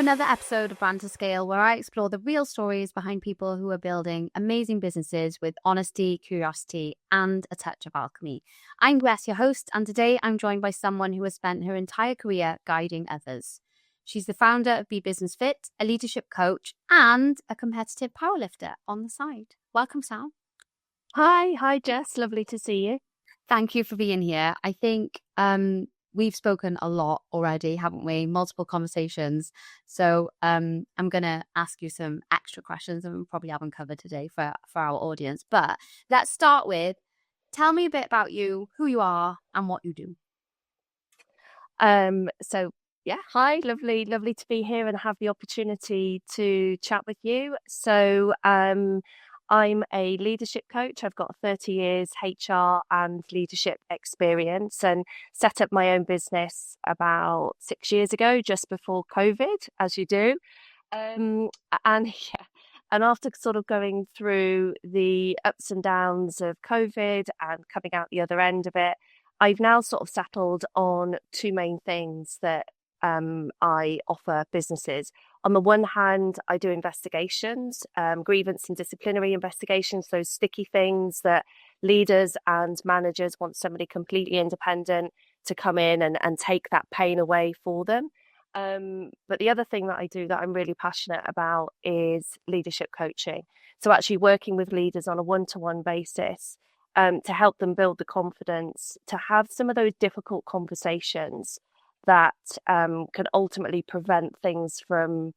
another episode of Brand to Scale, where I explore the real stories behind people who are building amazing businesses with honesty, curiosity, and a touch of alchemy. I'm Jess, your host, and today I'm joined by someone who has spent her entire career guiding others. She's the founder of Be Business Fit, a leadership coach, and a competitive powerlifter on the side. Welcome, Sam. Hi, Jess. Lovely to see you. Thank you for being here. I think we've spoken a lot already, haven't we? Multiple conversations. So I'm going to ask you some extra questions and we probably haven't covered today for our audience. But let's start with, tell me a bit about you, who you are and what you do. Hi, lovely to be here and have the opportunity to chat with you. So I'm a leadership coach. I've got 30 years HR and leadership experience and set up my own business about 6 years ago, just before COVID, as you do. And after sort of going through the ups and downs of COVID and coming out the other end of it, I've now sort of settled on two main things that I offer businesses. On the one hand, I do investigations, grievance and disciplinary investigations, those sticky things that leaders and managers want somebody completely independent to come in and take that pain away for them. But the other thing that I do that I'm really passionate about is leadership coaching. So actually working with leaders on a one-to-one basis to help them build the confidence to have some of those difficult conversations that can ultimately prevent things from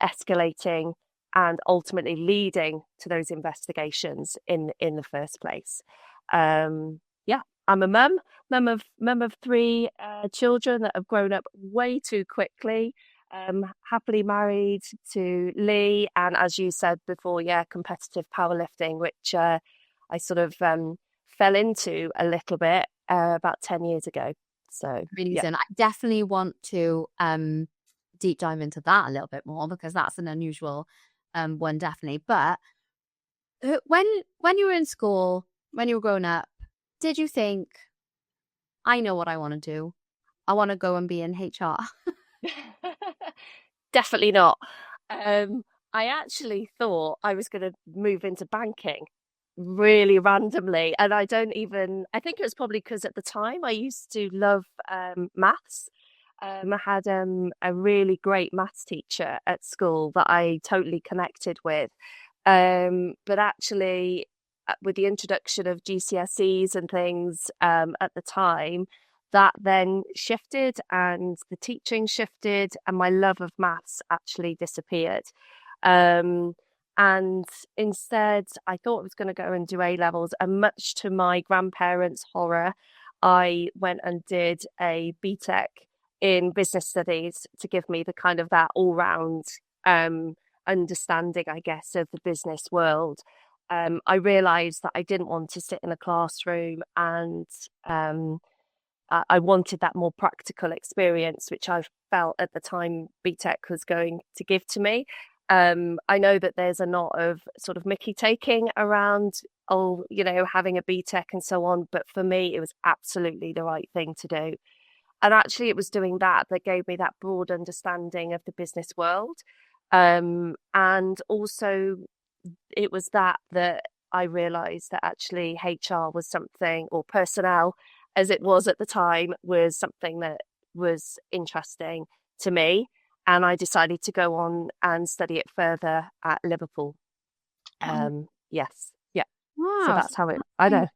escalating and ultimately leading to those investigations in the first place. I'm a mum of three children that have grown up way too quickly. Happily married to Lee, and as you said before, competitive powerlifting, which I sort of fell into a little bit about 10 years ago. So I definitely want to deep dive into that a little bit more because that's an unusual one, definitely. But when you were in school, when you were growing up, did you think, I know what I want to do? I want to go and be in HR. Definitely not. I actually thought I was going to move into banking really randomly. And I think it was probably because at the time I used to love maths. I had a really great maths teacher at school that I totally connected with. But actually, with the introduction of GCSEs and things at the time, that then shifted and the teaching shifted and my love of maths actually disappeared. And instead, I thought I was going to go and do A-levels, and much to my grandparents' horror, I went and did a BTEC in business studies to give me the kind of that all-round understanding, I guess, of the business world. I realised that I didn't want to sit in a classroom, and I wanted that more practical experience, which I felt at the time BTEC was going to give to me. I know that there's a lot of sort of Mickey taking around, having a BTEC and so on. But for me, it was absolutely the right thing to do. And actually, it was doing that gave me that broad understanding of the business world. And also, it was that I realised that actually HR was something, or personnel, as it was at the time, was something that was interesting to me. And I decided to go on and study it further at Liverpool. Yes. Yeah. Wow. So that's how I know.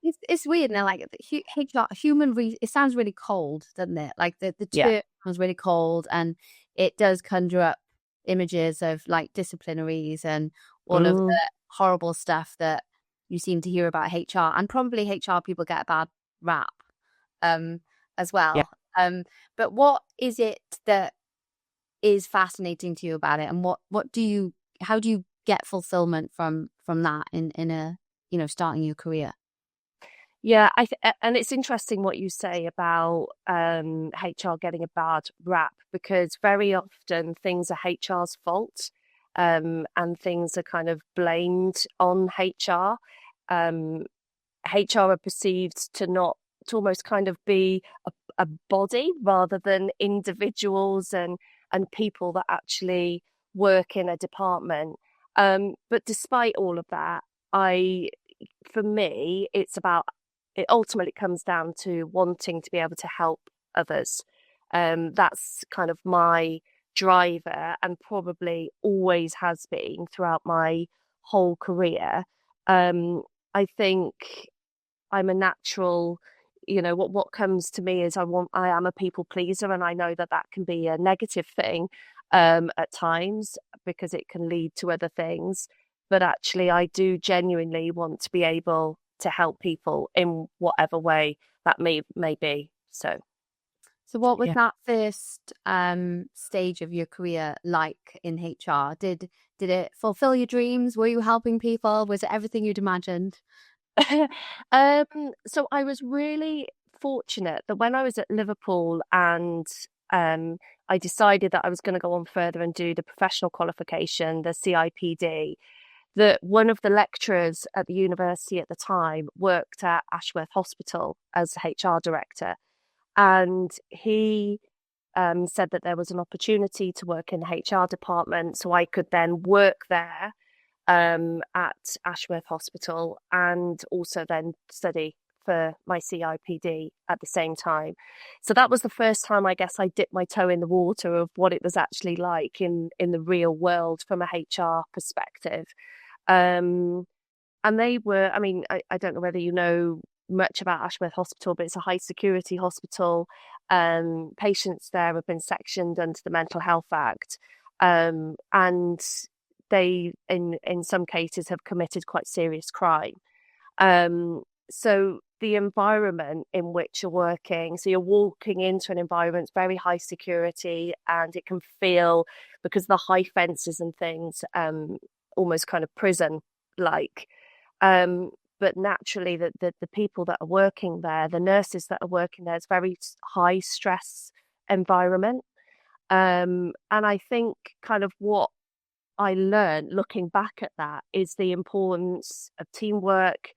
It's weird now, like HR, it sounds really cold, doesn't it? Like the term sounds really cold, and it does conjure up images of like disciplinaries and all of the horrible stuff that you seem to hear about HR, and probably HR people get a bad rap as well. Yeah. But what is it that is fascinating to you about it, and how do you get fulfillment from that in a starting your career? Yeah, and it's interesting what you say about HR getting a bad rap, because very often things are HR's fault, and things are kind of blamed on HR. HR are perceived to almost kind of be a body rather than individuals, and and people that actually work in a department. But despite all of that, for me, it ultimately comes down to wanting to be able to help others. That's kind of my driver, and probably always has been throughout my whole career. I think I'm a natural, what comes to me is I am a people pleaser, and I know that that can be a negative thing at times because it can lead to other things. But actually, I do genuinely want to be able to help people in whatever way that may be. So what was Yeah. that first stage of your career like in HR? Did it fulfill your dreams? Were you helping people? Was it everything you'd imagined? So I was really fortunate that when I was at Liverpool and I decided that I was going to go on further and do the professional qualification, the CIPD, that one of the lecturers at the university at the time worked at Ashworth Hospital as HR director. And he said that there was an opportunity to work in the HR department, so I could then work there at Ashworth Hospital and also then study for my CIPD at the same time. So that was the first time I guess I dipped my toe in the water of what it was actually like in the real world from a HR perspective. And they were, I mean, I don't know whether you know much about Ashworth Hospital, but it's a high security hospital. Patients there have been sectioned under the Mental Health Act. And they, in some cases, have committed quite serious crime. So the environment in which you're working, so you're walking into an environment very high security, and it can feel, because the high fences and things, almost kind of prison like. But naturally, the people that are working there, the nurses that are working there, it's very high stress environment. And I think kind of what I learned looking back at that is the importance of teamwork,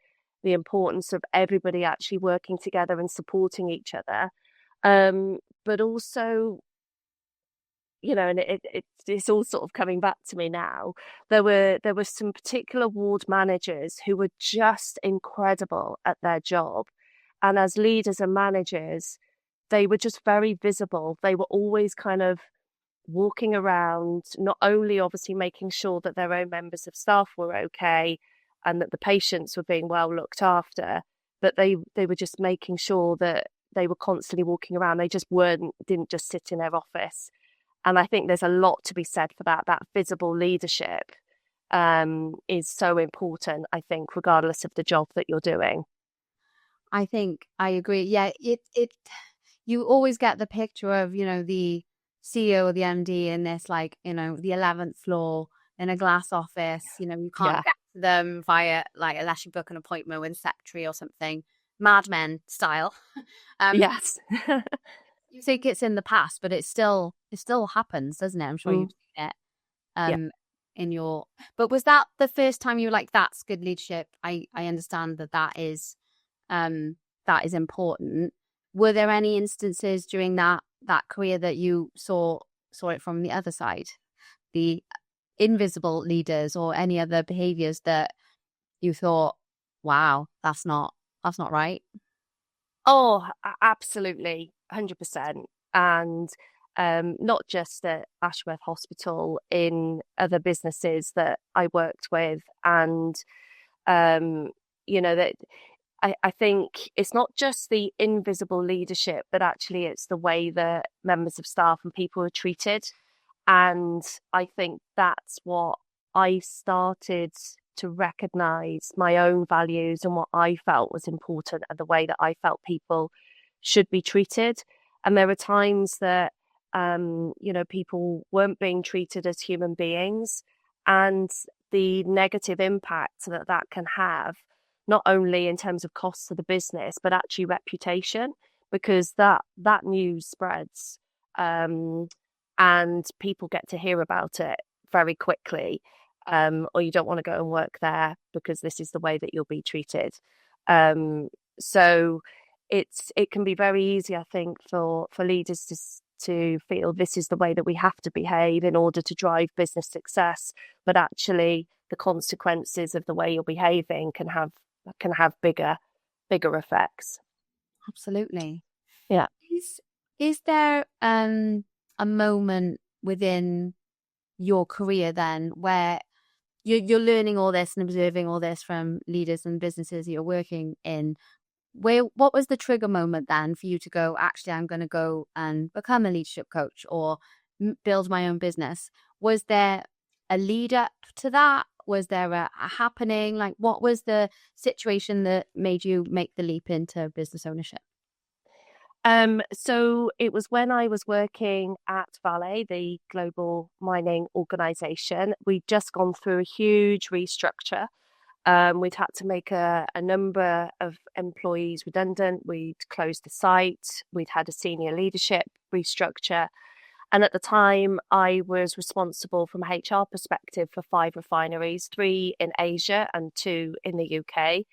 the importance of everybody actually working together and supporting each other. But also, and it's all sort of coming back to me now. There were some particular ward managers who were just incredible at their job. And as leaders and managers, they were just very visible. They were always kind of walking around, not only obviously making sure that their own members of staff were okay and that the patients were being well looked after, but they were just making sure that they were constantly walking around. They just didn't just sit in their office. And I think there's a lot to be said for that. That visible leadership is so important, I think, regardless of the job that you're doing. I think I agree. Yeah, you always get the picture of, the CEO or the MD in this, like, the 11th floor in a glass office. You can't get to them via, like, unless you book an appointment with a secretary or something, Mad Men style. Yes. You think it's in the past, but it still happens, doesn't it? I'm sure you've seen it. In your, but was that the first time you were like, that's good leadership? I understand that is important. Were there any instances during that career that you saw it from the other side, the invisible leaders, or any other behaviors that you thought, wow, that's not right? Oh, absolutely, 100%. And not just at Ashworth Hospital, in other businesses that I worked with. And, that I think it's not just the invisible leadership, but actually it's the way that members of staff and people are treated. And I think that's what I started to recognize my own values and what I felt was important and the way that I felt people should be treated. And there were times that, people weren't being treated as human beings, and the negative impact that can have, not only in terms of costs to the business, but actually reputation, because that news spreads, and people get to hear about it very quickly. Or you don't want to go and work there because this is the way that you'll be treated. So it can be very easy, I think, for leaders to feel this is the way that we have to behave in order to drive business success, but actually the consequences of the way you're behaving can have bigger effects. Absolutely. Yeah. Is there a moment within your career then where you're learning all this and observing all this from leaders and businesses you're working in? What was the trigger moment then for you to go, actually, I'm going to go and become a leadership coach or build my own business? Was there a lead up to that? Was there a happening? Like, what was the situation that made you make the leap into business ownership? So it was when I was working at Vale, the global mining organization. We'd just gone through a huge restructure. We'd had to make a number of employees redundant. We'd closed the site. We'd had a senior leadership restructure. And at the time, I was responsible from a HR perspective for 5 refineries, 3 in Asia and 2 in the UK.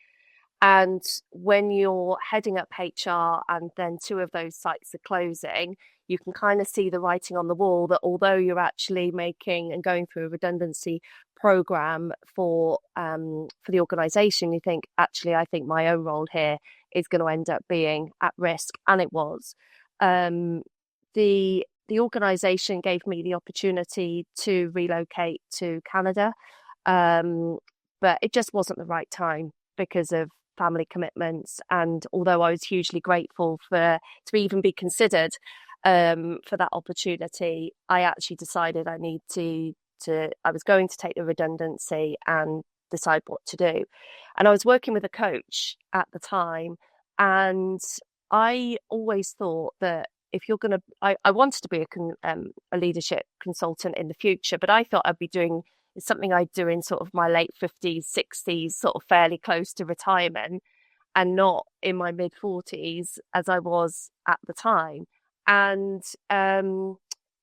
And when you're heading up HR and then 2 of those sites are closing, you can kind of see the writing on the wall that although you're actually making and going through a redundancy program for the organization, you think, actually, I think my own role here is going to end up being at risk. And it was. The organization gave me the opportunity to relocate to Canada, but it just wasn't the right time because of family commitments. And although I was hugely grateful to even be considered for that opportunity, I actually decided I was going to take the redundancy and decide what to do. And I was working with a coach at the time, and I always thought that if you're going to, I wanted to be a leadership consultant in the future, but I thought I'd be doing something I'd do in sort of my late 50s, 60s, sort of fairly close to retirement, and not in my mid 40s as I was at the time. And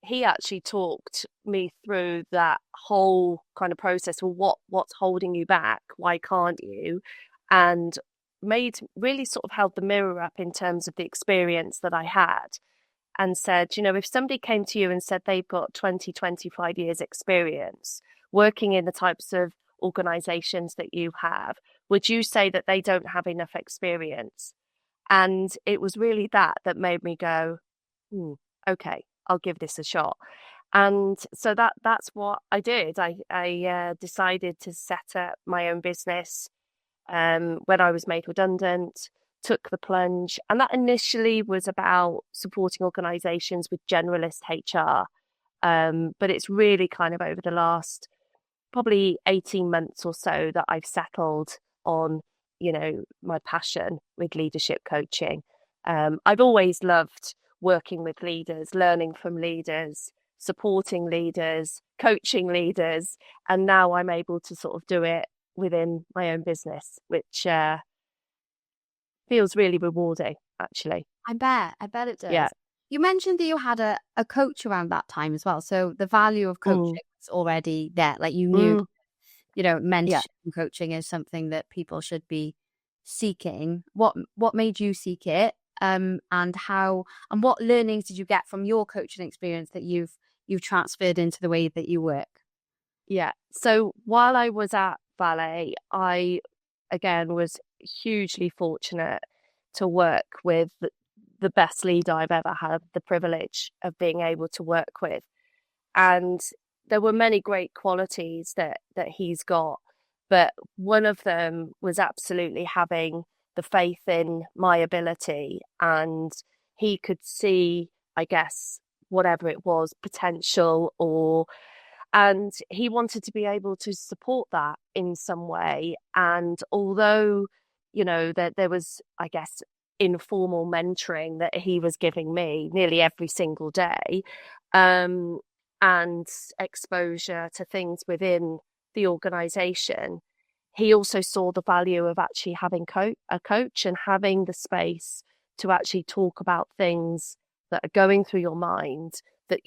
he actually talked me through that whole kind of process. Well, what's holding you back? Why can't you? And really sort of held the mirror up in terms of the experience that I had, and said, if somebody came to you and said they've got 20, 25 years experience working in the types of organizations that you have, would you say that they don't have enough experience? And it was really that made me go, okay, I'll give this a shot. And so that's what I did. I decided to set up my own business when I was made redundant, took the plunge. And that initially was about supporting organizations with generalist HR. But it's really kind of over the last probably 18 months or so that I've settled on, my passion with leadership coaching. I've always loved working with leaders, learning from leaders, supporting leaders, coaching leaders. And now I'm able to sort of do it within my own business, which feels really rewarding, actually. I bet it does. Yeah. You mentioned that you had a coach around that time as well. So the value of coaching was already there. Like you knew, mentorship and coaching is something that people should be seeking. What made you seek it? And what learnings did you get from your coaching experience that you've transferred into the way that you work? Yeah. So while I was at Ballet, I again was hugely fortunate to work with the best leader I've ever had the privilege of being able to work with. And there were many great qualities that he's got, but one of them was absolutely having the faith in my ability, and he could see, I guess, whatever it was, potential, and he wanted to be able to support that in some way. And although, that there was, I guess, informal mentoring that he was giving me nearly every single day, and exposure to things within the organization, he also saw the value of actually having a coach and having the space to actually talk about things that are going through your mind that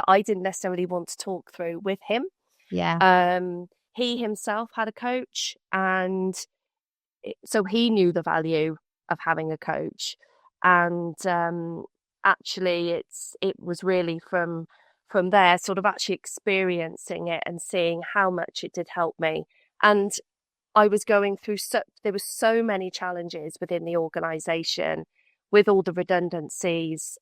I didn't necessarily want to talk through with him. Yeah. He himself had a coach, and so he knew the value of having a coach. And actually it was really from there, sort of actually experiencing it and seeing how much it did help me. And I was going through there were so many challenges within the organization with all the redundancies,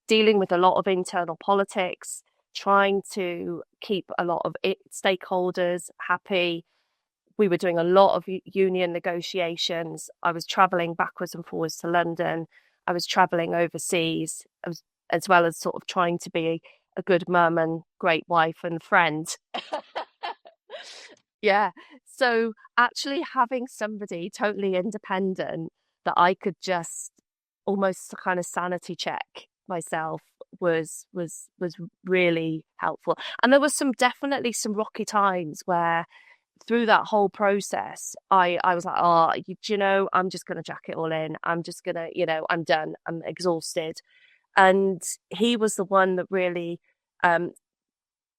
dealing with a lot of internal politics, trying to keep a lot of stakeholders happy. We were doing a lot of union negotiations. I was traveling backwards and forwards to London. I was traveling overseas, as well as sort of trying to be a good mum and great wife and friend. Yeah. So actually having somebody totally independent that I could just almost kind of sanity check myself was really helpful. And there was definitely some rocky times where through that whole process, I was like, oh, you know, I'm just going to jack it all in. I'm just going to, I'm done. I'm exhausted. And he was the one that really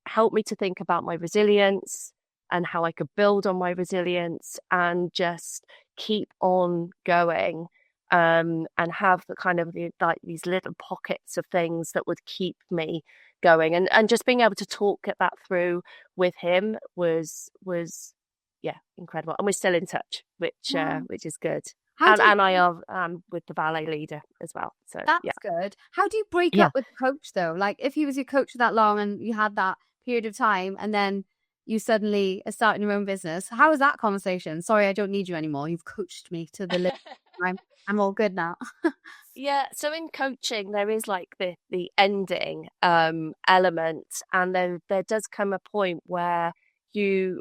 helped me to think about my resilience and how I could build on my resilience and just keep on going, and have the kind of like these little pockets of things that would keep me going, and just being able to talk that through with him was yeah, incredible. And we're still in touch, which is good. And I are with the ballet leader as well. So that's yeah. good. How do you break up with the coach though? Like if he was your coach for that long and you had that period of time and then you suddenly are starting your own business, how was that conversation? Sorry, I don't need you anymore. You've coached me to the limit. I'm all good now. Yeah, so in coaching there is like the ending element, and there does come a point where you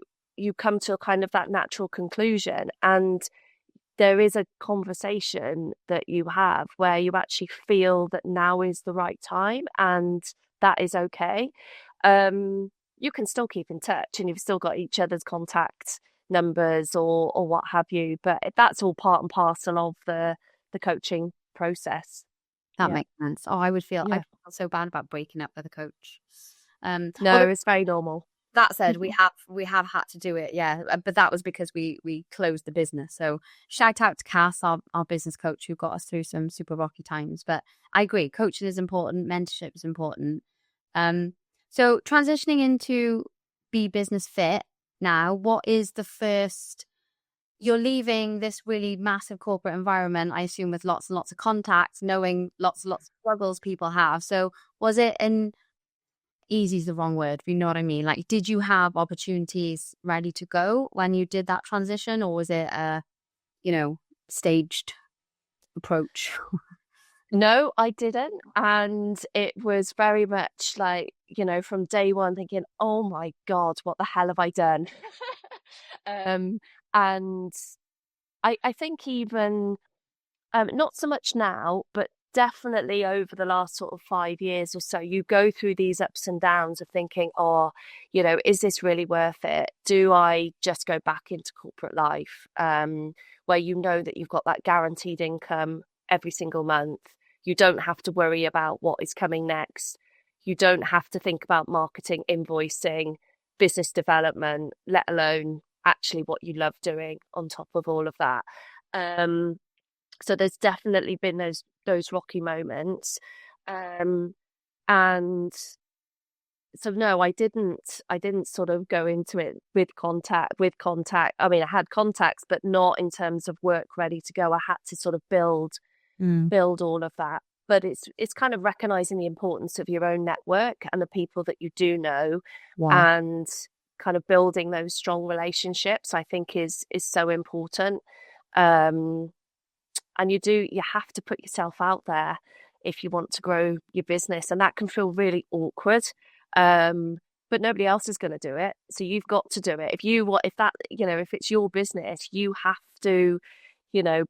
come to a kind of that natural conclusion, and there is a conversation that you have where you actually feel that now is the right time and that is okay. You can still keep in touch and you've still got each other's contact numbers or what have you, but that's all part and parcel of the coaching process. That makes sense. Oh, I feel so bad about breaking up with a coach. No, it's very normal. That said, we have had to do it, but that was because we closed the business. So shout out to Cass, our business coach, who got us through some super rocky times. But I agree, coaching is important, mentorship is important. So transitioning into Be Business Fit now, what is the first? You're leaving this really massive corporate environment, I assume, with lots and lots of contacts, knowing lots and lots of struggles people have. So was it easy is the wrong word, but you know what I mean? Like, did you have opportunities ready to go when you did that transition, or was it a, staged approach? No, I didn't. And it was very much like, from day one thinking, oh my God, what the hell have I done? And I think even, not so much now, but definitely over the last sort of 5 years or so, you go through these ups and downs of thinking, oh, is this really worth it? Do I just go back into corporate life, where that you've got that guaranteed income every single month? You don't have to worry about what is coming next. You don't have to think about marketing, invoicing, business development, let alone actually what you love doing on top of all of that. So there's definitely been those rocky moments. And so no, I didn't sort of go into it with contact. I mean, I had contacts, but not in terms of work ready to go. I had to sort of build all of that. But it's kind of recognizing the importance of your own network and the people that you do know, and kind of building those strong relationships, I think is so important. And you have to put yourself out there if you want to grow your business, and that can feel really awkward. But nobody else is going to do it, so you've got to do it. If it's your business, you have to,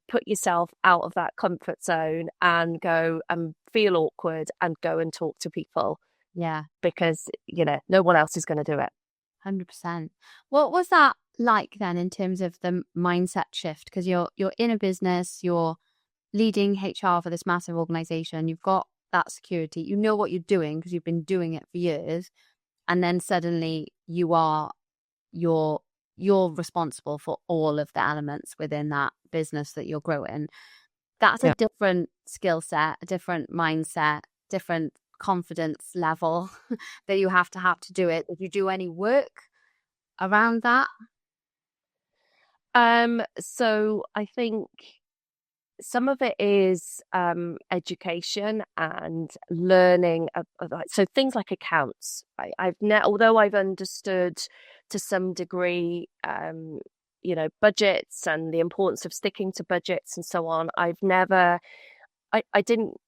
put yourself out of that comfort zone and go and feel awkward and go and talk to people. Yeah, because no one else is going to do it. 100%. What was that like then in terms of the mindset shift? Because you're in a business, you're leading HR for this massive organization, you've got that security, you know what you're doing because you've been doing it for years, and then suddenly you're responsible for all of the elements within that business that you're growing. That's a different skill set, a different mindset, different confidence level that you have to do it. Did you do any work around that? So I think some of it is education and learning so things like accounts. Although I've understood to some degree budgets and the importance of sticking to budgets and so on, I didn't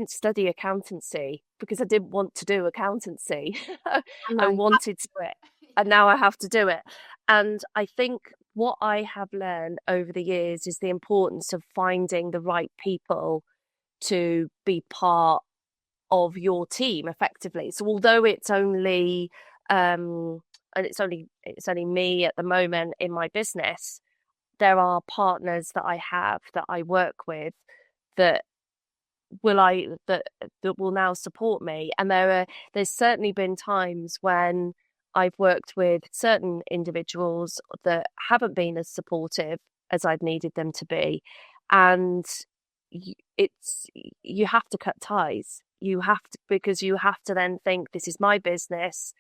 study accountancy because I didn't want to do accountancy. I wanted to do it, and now I have to do it. And I think what I have learned over the years is the importance of finding the right people to be part of your team effectively. So although it's only and it's only me at the moment in my business, there are partners that I have that I work with that that will now support me. And there's certainly been times when I've worked with certain individuals that haven't been as supportive as I've needed them to be. And you have to cut ties. You have to, because you have to then think, this is my business.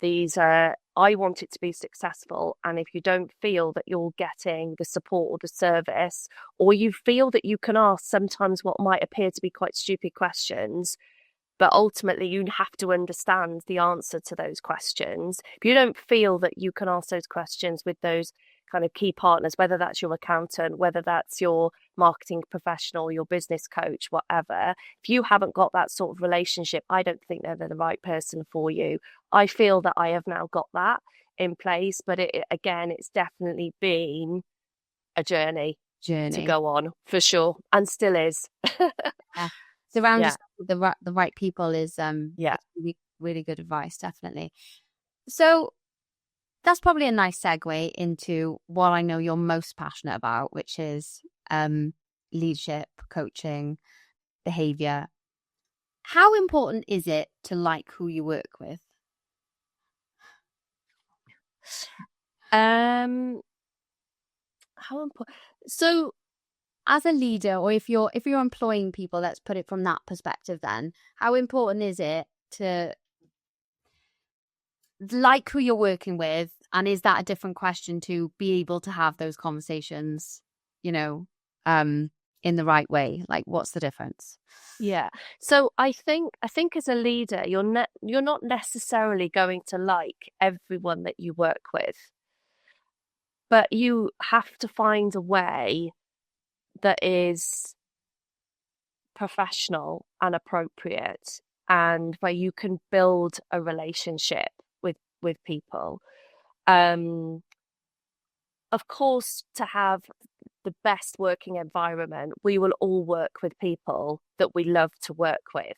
I want it to be successful. And if you don't feel that you're getting the support or the service, or you feel that you can ask sometimes what might appear to be quite stupid questions, but ultimately you have to understand the answer to those questions. If you don't feel that you can ask those questions with those kind of key partners, whether that's your accountant, whether that's your marketing professional, your business coach, whatever, if you haven't got that sort of relationship, I don't think they're the right person for you. I feel that I have now got that in place, but it's definitely been a journey to go on, for sure, and still is. Yeah. Surround yourself with the right people is really, really good advice, definitely. So that's probably a nice segue into what I know you're most passionate about, which is leadership, coaching, behavior. How important is it to like who you work with? How important? So, as a leader, or if you're employing people, let's put it from that perspective, then how important is it to like who you're working with? And is that a different question to be able to have those conversations, in the right way? Like, what's the difference? Yeah. So I think as a leader, you're not necessarily going to like everyone that you work with, but you have to find a way that is professional and appropriate, and where you can build a relationship with people. Of course, to have the best working environment, we will all work with people that we love to work with.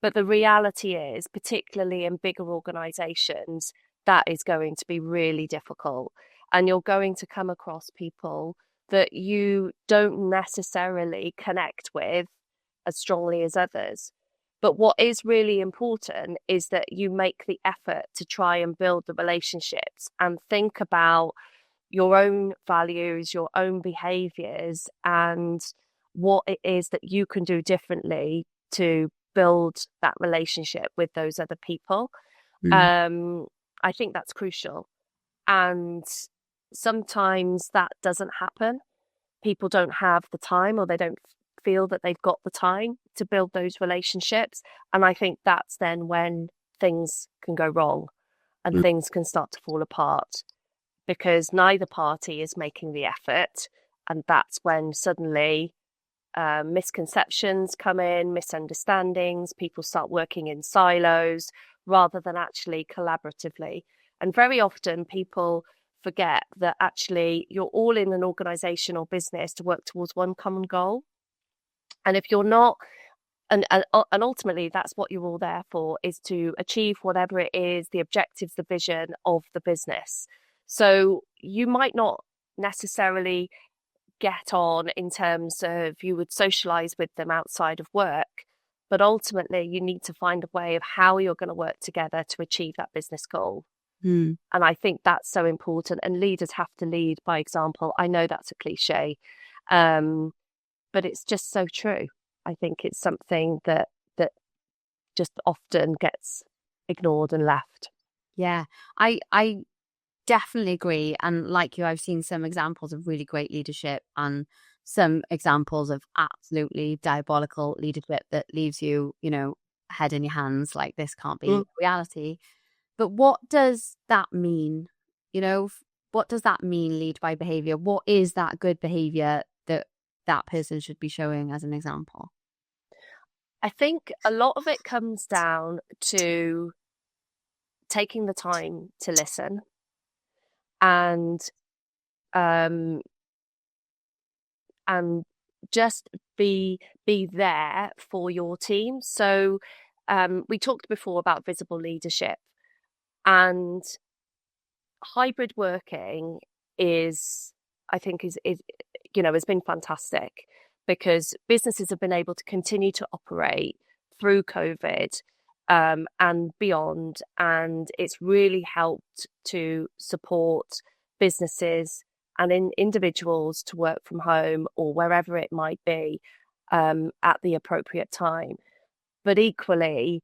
But the reality is, particularly in bigger organizations, that is going to be really difficult. And you're going to come across people that you don't necessarily connect with as strongly as others. But what is really important is that you make the effort to try and build the relationships and think about your own values, your own behaviors, and what it is that you can do differently to build that relationship with those other people. I think that's crucial. And sometimes that doesn't happen. People don't have the time, or they don't feel that they've got the time to build those relationships. And I think that's then when things can go wrong and things can start to fall apart, because neither party is making the effort. And that's when suddenly misconceptions come in, misunderstandings, people start working in silos rather than actually collaboratively. And very often people forget that actually you're all in an organization or business to work towards one common goal. And if you're not, and ultimately that's what you're all there for, is to achieve whatever it is, the objectives, the vision of the business. So you might not necessarily get on in terms of you would socialize with them outside of work, but ultimately you need to find a way of how you're going to work together to achieve that business goal. And I think that's so important, and leaders have to lead by example. I know that's a cliche, but it's just so true. I think it's something that just often gets ignored and left. Yeah, I definitely agree. And like you, I've seen some examples of really great leadership and some examples of absolutely diabolical leadership that leaves you, head in your hands, like this can't be reality. But what does that mean? What does that mean, lead by behavior? What is that good behavior that person should be showing as an example? I think a lot of it comes down to taking the time to listen and um and just be there for your team. So we talked before about visible leadership, and hybrid working is, I think, is has been fantastic because businesses have been able to continue to operate through COVID and beyond, and it's really helped to support businesses and individuals to work from home or wherever it might be at the appropriate time. But equally,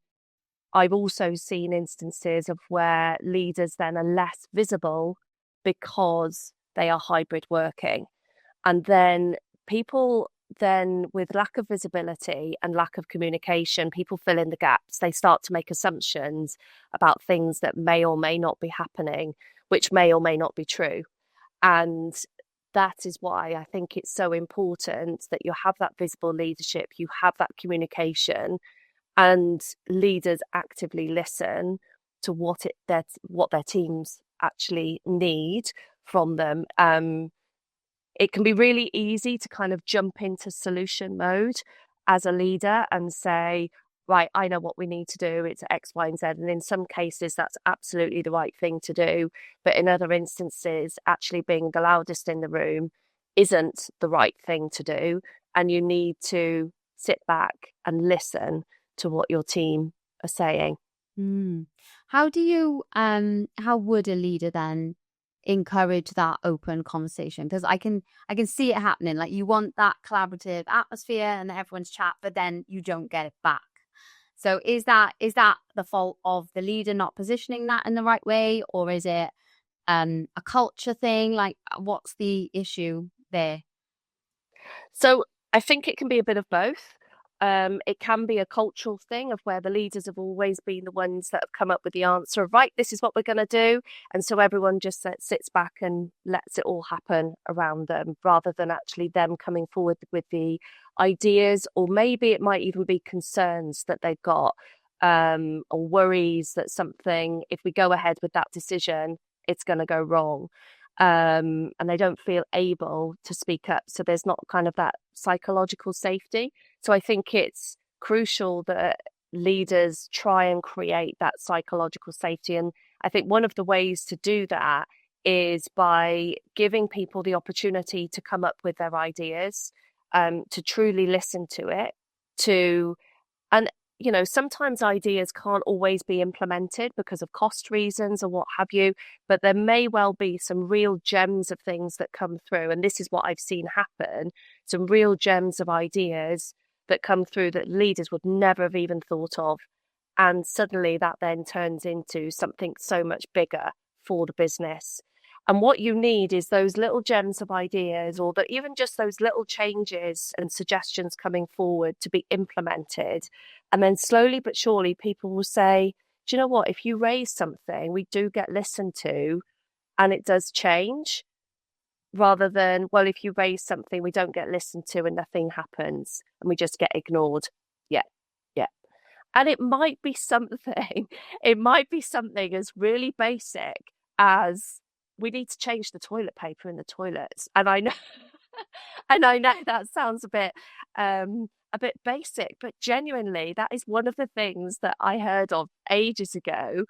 I've also seen instances of where leaders then are less visible because they are hybrid working. And then people then, with lack of visibility and lack of communication, people fill in the gaps. They start to make assumptions about things that may or may not be happening, which may or may not be true. And that is why I think it's so important that you have that visible leadership, you have that communication, and leaders actively listen to what their teams actually need from them. It can be really easy to kind of jump into solution mode as a leader and say, right, I know what we need to do. It's X, Y, and Z. And in some cases, that's absolutely the right thing to do. But in other instances, actually being the loudest in the room isn't the right thing to do. And you need to sit back and listen to what your team are saying. How would a leader then encourage that open conversation? Because I can see it happening. Like, you want that collaborative atmosphere and everyone's chat, but then you don't get it back. So is that the fault of the leader not positioning that in the right way, or is it a culture thing? Like, what's the issue there? So I think it can be a bit of both. It can be a cultural thing of where the leaders have always been the ones that have come up with the answer of, right, this is what we're going to do. And so everyone just sits back and lets it all happen around them rather than actually them coming forward with the ideas, or maybe it might even be concerns that they've got or worries that something, if we go ahead with that decision, it's going to go wrong. And they don't feel able to speak up. So there's not kind of that psychological safety. So I think it's crucial that leaders try and create that psychological safety. And I think one of the ways to do that is by giving people the opportunity to come up with their ideas, to truly listen to it, and sometimes ideas can't always be implemented because of cost reasons or what have you, but there may well be some real gems of things that come through. And this is what I've seen happen, some real gems of ideas that come through that leaders would never have even thought of. And suddenly that then turns into something so much bigger for the business. And what you need is those little gems of ideas, or that even just those little changes and suggestions coming forward to be implemented. And then slowly but surely, people will say, do you know what? If you raise something, we do get listened to and it does change, rather than, well, if you raise something, we don't get listened to and nothing happens and we just get ignored. Yeah, yeah. And it might be something, as really basic as, we need to change the toilet paper in the toilets. And I know, and I know that sounds a bit basic, but genuinely, that is one of the things that I heard of ages ago.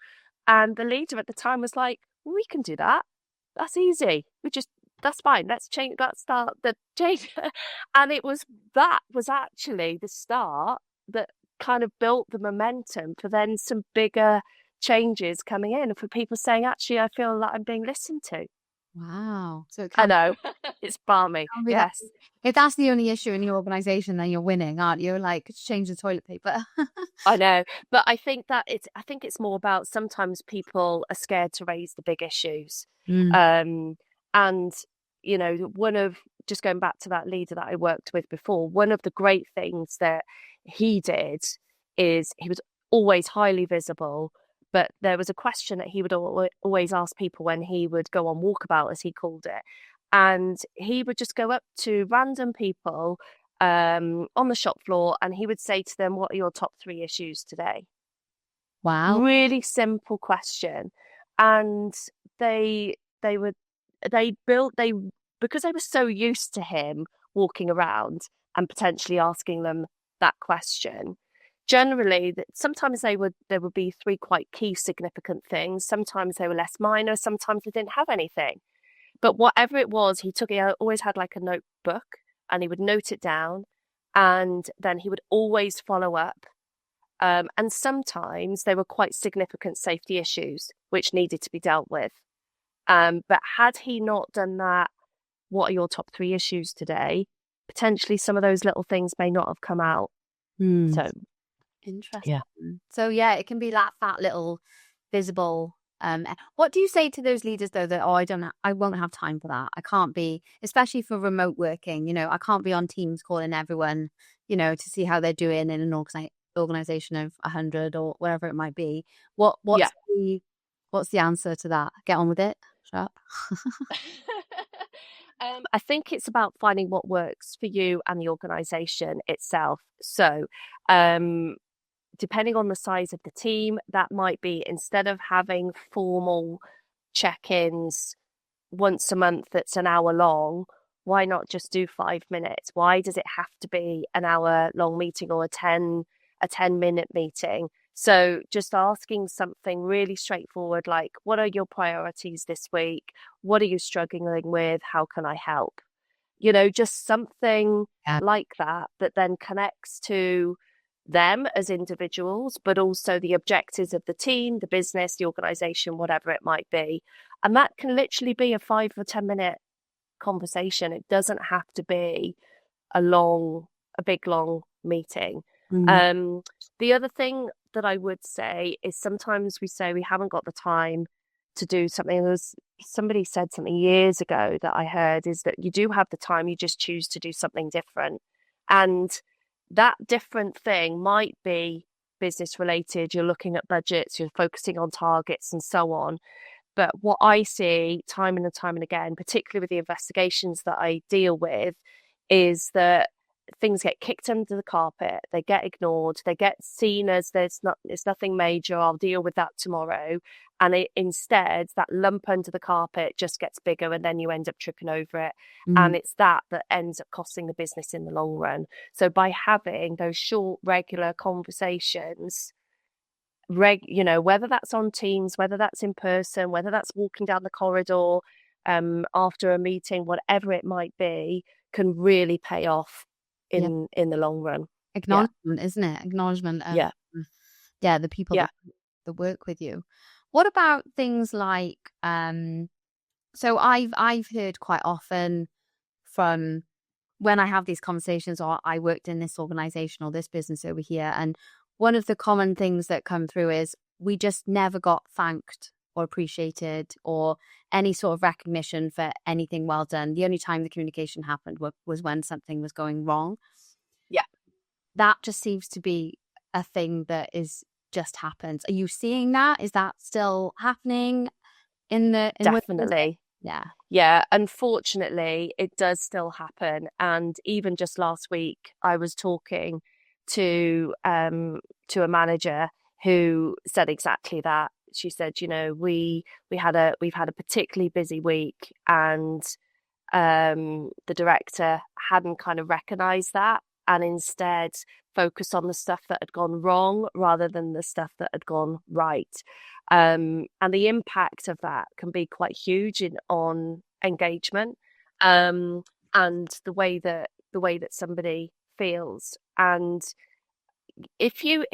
And the leader at the time was like, we can do that. That's easy. That's fine. Let's start the change. And that was actually the start that kind of built the momentum for then some bigger changes coming in, for people saying, actually, I feel like I'm being listened to. Wow. So it I can know. It's balmy. be that. Yes. If that's the only issue in your organization, then you're winning, aren't you? Like, change the toilet paper. I know, but I think it's more about sometimes people are scared to raise the big issues. Mm. Um, and one of just going back to that leader that I worked with before, one of the great things that he did is he was always highly visible, but there was a question that he would always ask people when he would go on walkabout, as he called it. And he would just go up to random people on the shop floor, and he would say to them, "What are your top 3 issues today?" Wow. Really simple question, and they would they because they were so used to him walking around and potentially asking them that question. Generally, sometimes there would be 3 quite key significant things. Sometimes they were less minor. Sometimes they didn't have anything. But whatever it was, he always had like a notebook, and he would note it down, and then he would always follow up. And sometimes they were quite significant safety issues which needed to be dealt with. But had he not done that, what are your top 3 issues today? Potentially some of those little things may not have come out. Mm. So, Interesting. yeah. So yeah, it can be that little visible. What do you say to those leaders though that I won't have time for that. I can't be, especially for remote working. I can't be on Teams calling everyone, to see how they're doing in an organization of 100 or whatever it might be. What Yeah. what's the what's the answer to that? Get on with it. Shut up. I think it's about finding what works for you and the organization itself. So, depending on the size of the team, that might be, instead of having formal check-ins once a month that's an hour long, why not just do 5 minutes? Why does it have to be an hour long meeting or a 10-minute meeting? So just asking something really straightforward, like, what are your priorities this week? What are you struggling with? How can I help? Just something Yeah. like that then connects to them as individuals, but also the objectives of the team, the business, the organization, whatever it might be. And that can literally be a 5 or 10 minute conversation. It doesn't have to be a big long meeting. Mm. Um, the other thing that I would say is sometimes we say we haven't got the time to do something. Somebody said something years ago that I heard, is that you do have the time, you just choose to do something different. And that different thing might be business related. You're looking at budgets, you're focusing on targets and so on. But what I see time and time and again, particularly with the investigations that I deal with, is that things get kicked under the carpet, they get ignored, they get seen as it's nothing major, I'll deal with that tomorrow. And instead, that lump under the carpet just gets bigger, and then you end up tripping over it. Mm. And it's that ends up costing the business in the long run. So by having those short, regular conversations, whether that's on Teams, whether that's in person, whether that's walking down the corridor after a meeting, whatever it might be, can really pay off Yeah. in the long run. Acknowledgement, isn't it? Acknowledgement of Yeah. the people Yeah. that work with you. What about things like so I've heard quite often from when I have these conversations, or I worked in this organization or this business over here, and one of the common things that come through is we just never got thanked or appreciated or any sort of recognition for anything well done. The only time the communication happened was when something was going wrong. Yeah. That just seems to be a thing that is just happens. Are you seeing that? Is that still happening in Definitely. Yeah. Yeah, unfortunately, it does still happen. And even just last week, I was talking to a manager who said exactly that. She said, we've had a particularly busy week, and the director hadn't kind of recognized that, and instead focused on the stuff that had gone wrong rather than the stuff that had gone right. And the impact of that can be quite huge on engagement, and the way that somebody feels. And if you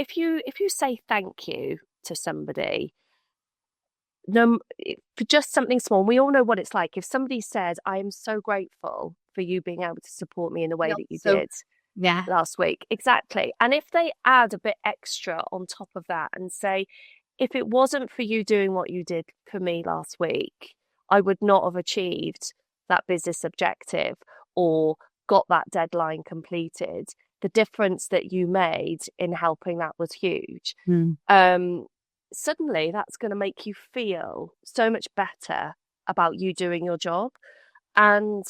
say thank you to somebody, no, for just something small. We all know what it's like. If somebody said, I am so grateful for you being able to support me in the way that you So did yeah. last week. Exactly. And if they add a bit extra on top of that and say, if it wasn't for you doing what you did for me last week, I would not have achieved that business objective or got that deadline completed. The difference that you made in helping that was huge. Mm. Suddenly that's going to make you feel so much better about you doing your job. And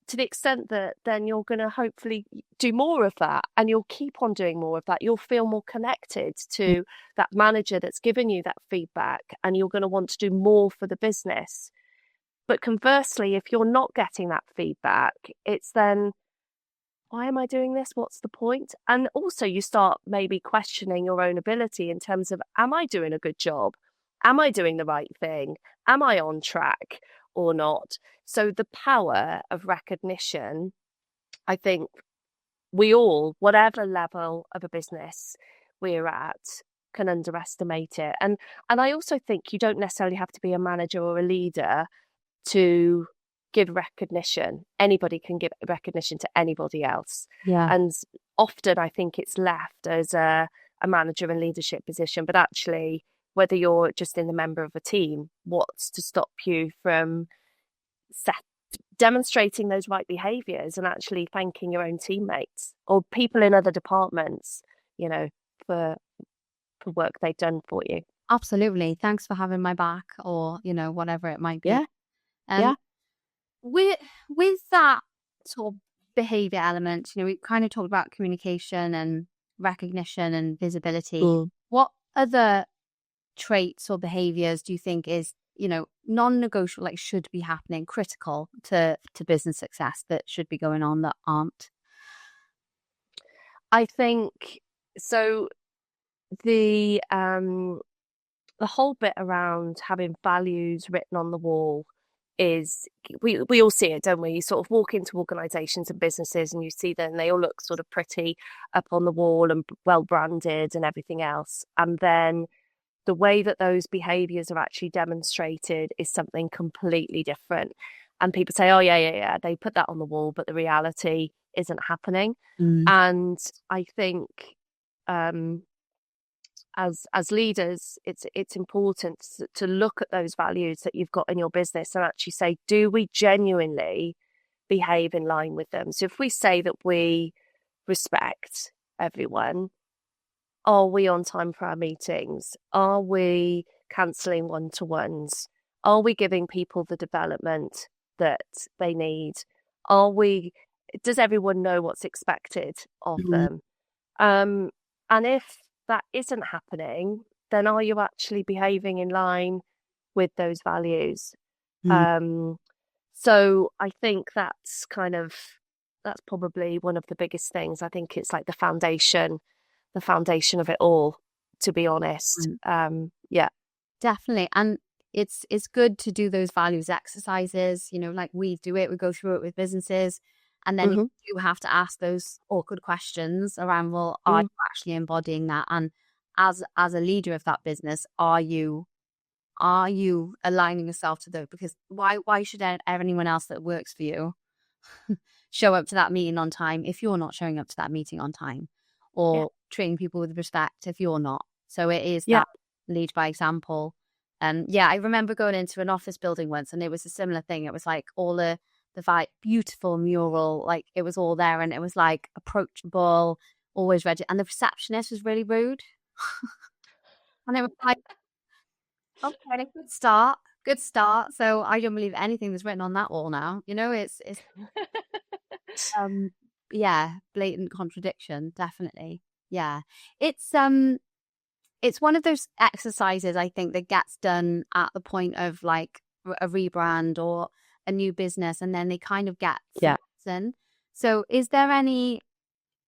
to the extent that then you're going to hopefully do more of that and you'll keep on doing more of that. You'll feel more connected to that manager that's given you that feedback and you're going to want to do more for the business. But conversely, if you're not getting that feedback, it's then, why am I doing this? What's the point? And also you start maybe questioning your own ability in terms of, am I doing a good job? Am I doing the right thing? Am I on track or not? So the power of recognition, I think we all, whatever level of a business we're at, can underestimate it. And I also think you don't necessarily have to be a manager or a leader to give recognition. Anybody can give recognition to anybody else. Yeah. And often I think it's left as a manager and leadership position, but actually, whether you're just in the member of a team, what's to stop you from demonstrating those right behaviours and actually thanking your own teammates or people in other departments, you know, for work they've done for you. Absolutely. Thanks for having my back, or, whatever it might be. Yeah. Um, with that sort of behavior element, we kind of talked about communication and recognition and visibility. What other traits or behaviors do you think is, non-negotiable, like should be happening, critical to business success, that should be going on that aren't? I think so. The whole bit around having values written on the wall is, we all see it, don't we? You sort of walk into organizations and businesses and you see them and they all look sort of pretty up on the wall and well branded and everything else. And then the way that those behaviors are actually demonstrated is something completely different. And people say, oh, yeah, they put that on the wall, but the reality isn't happening. And I think as leaders, it's important to look at those values that you've got in your business and actually say, do we genuinely behave in line with them? So if we say that we respect everyone, are we on time for our meetings? Are we cancelling one-to-ones? Are we giving people the development that they need? Does everyone know what's expected of them? And if that isn't happening, then are you actually behaving in line with those values? So I think that's probably one of the biggest things. I think it's like the foundation of it all, to be honest. Yeah, definitely. And it's good to do those values exercises, like we do it, we go through it with businesses, and then you have to ask those awkward questions around, well, are you actually embodying that? And as a leader of that business, are you aligning yourself to those? Because why should anyone else that works for you show up to that meeting on time if you're not showing up to that meeting on time, or treating people with respect if you're not? So it is that lead by example. I remember going into an office building once, and it was a similar thing. It was like all the beautiful mural, like it was all there, and it was like approachable, always ready. And the receptionist was really rude. And it was like, okay, good start. So I don't believe anything that's written on that wall now. It's blatant contradiction, definitely. Yeah. It's one of those exercises, I think, that gets done at the point of like a rebrand or a new business, and then they kind of get forgotten. So is there any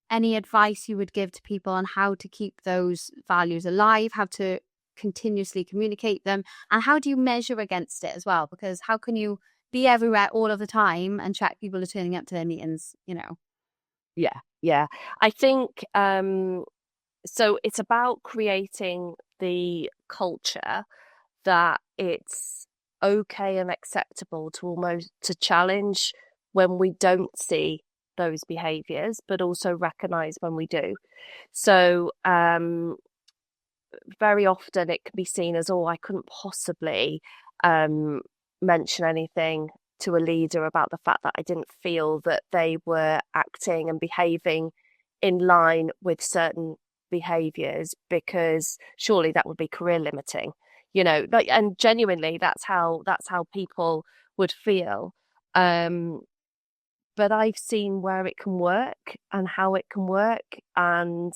advice you would give to people on how to keep those values alive, how to continuously communicate them, and how do you measure against it as well? Because how can you be everywhere all of the time and check people are turning up to their meetings, Yeah. I think so it's about creating the culture that it's okay and acceptable to almost to challenge when we don't see those behaviors, but also recognize when we do. So very often it can be seen as, oh, I couldn't possibly mention anything to a leader about the fact that I didn't feel that they were acting and behaving in line with certain behaviors, because surely that would be career limiting, like, and genuinely that's how people would feel. But I've seen where it can work and how it can work, and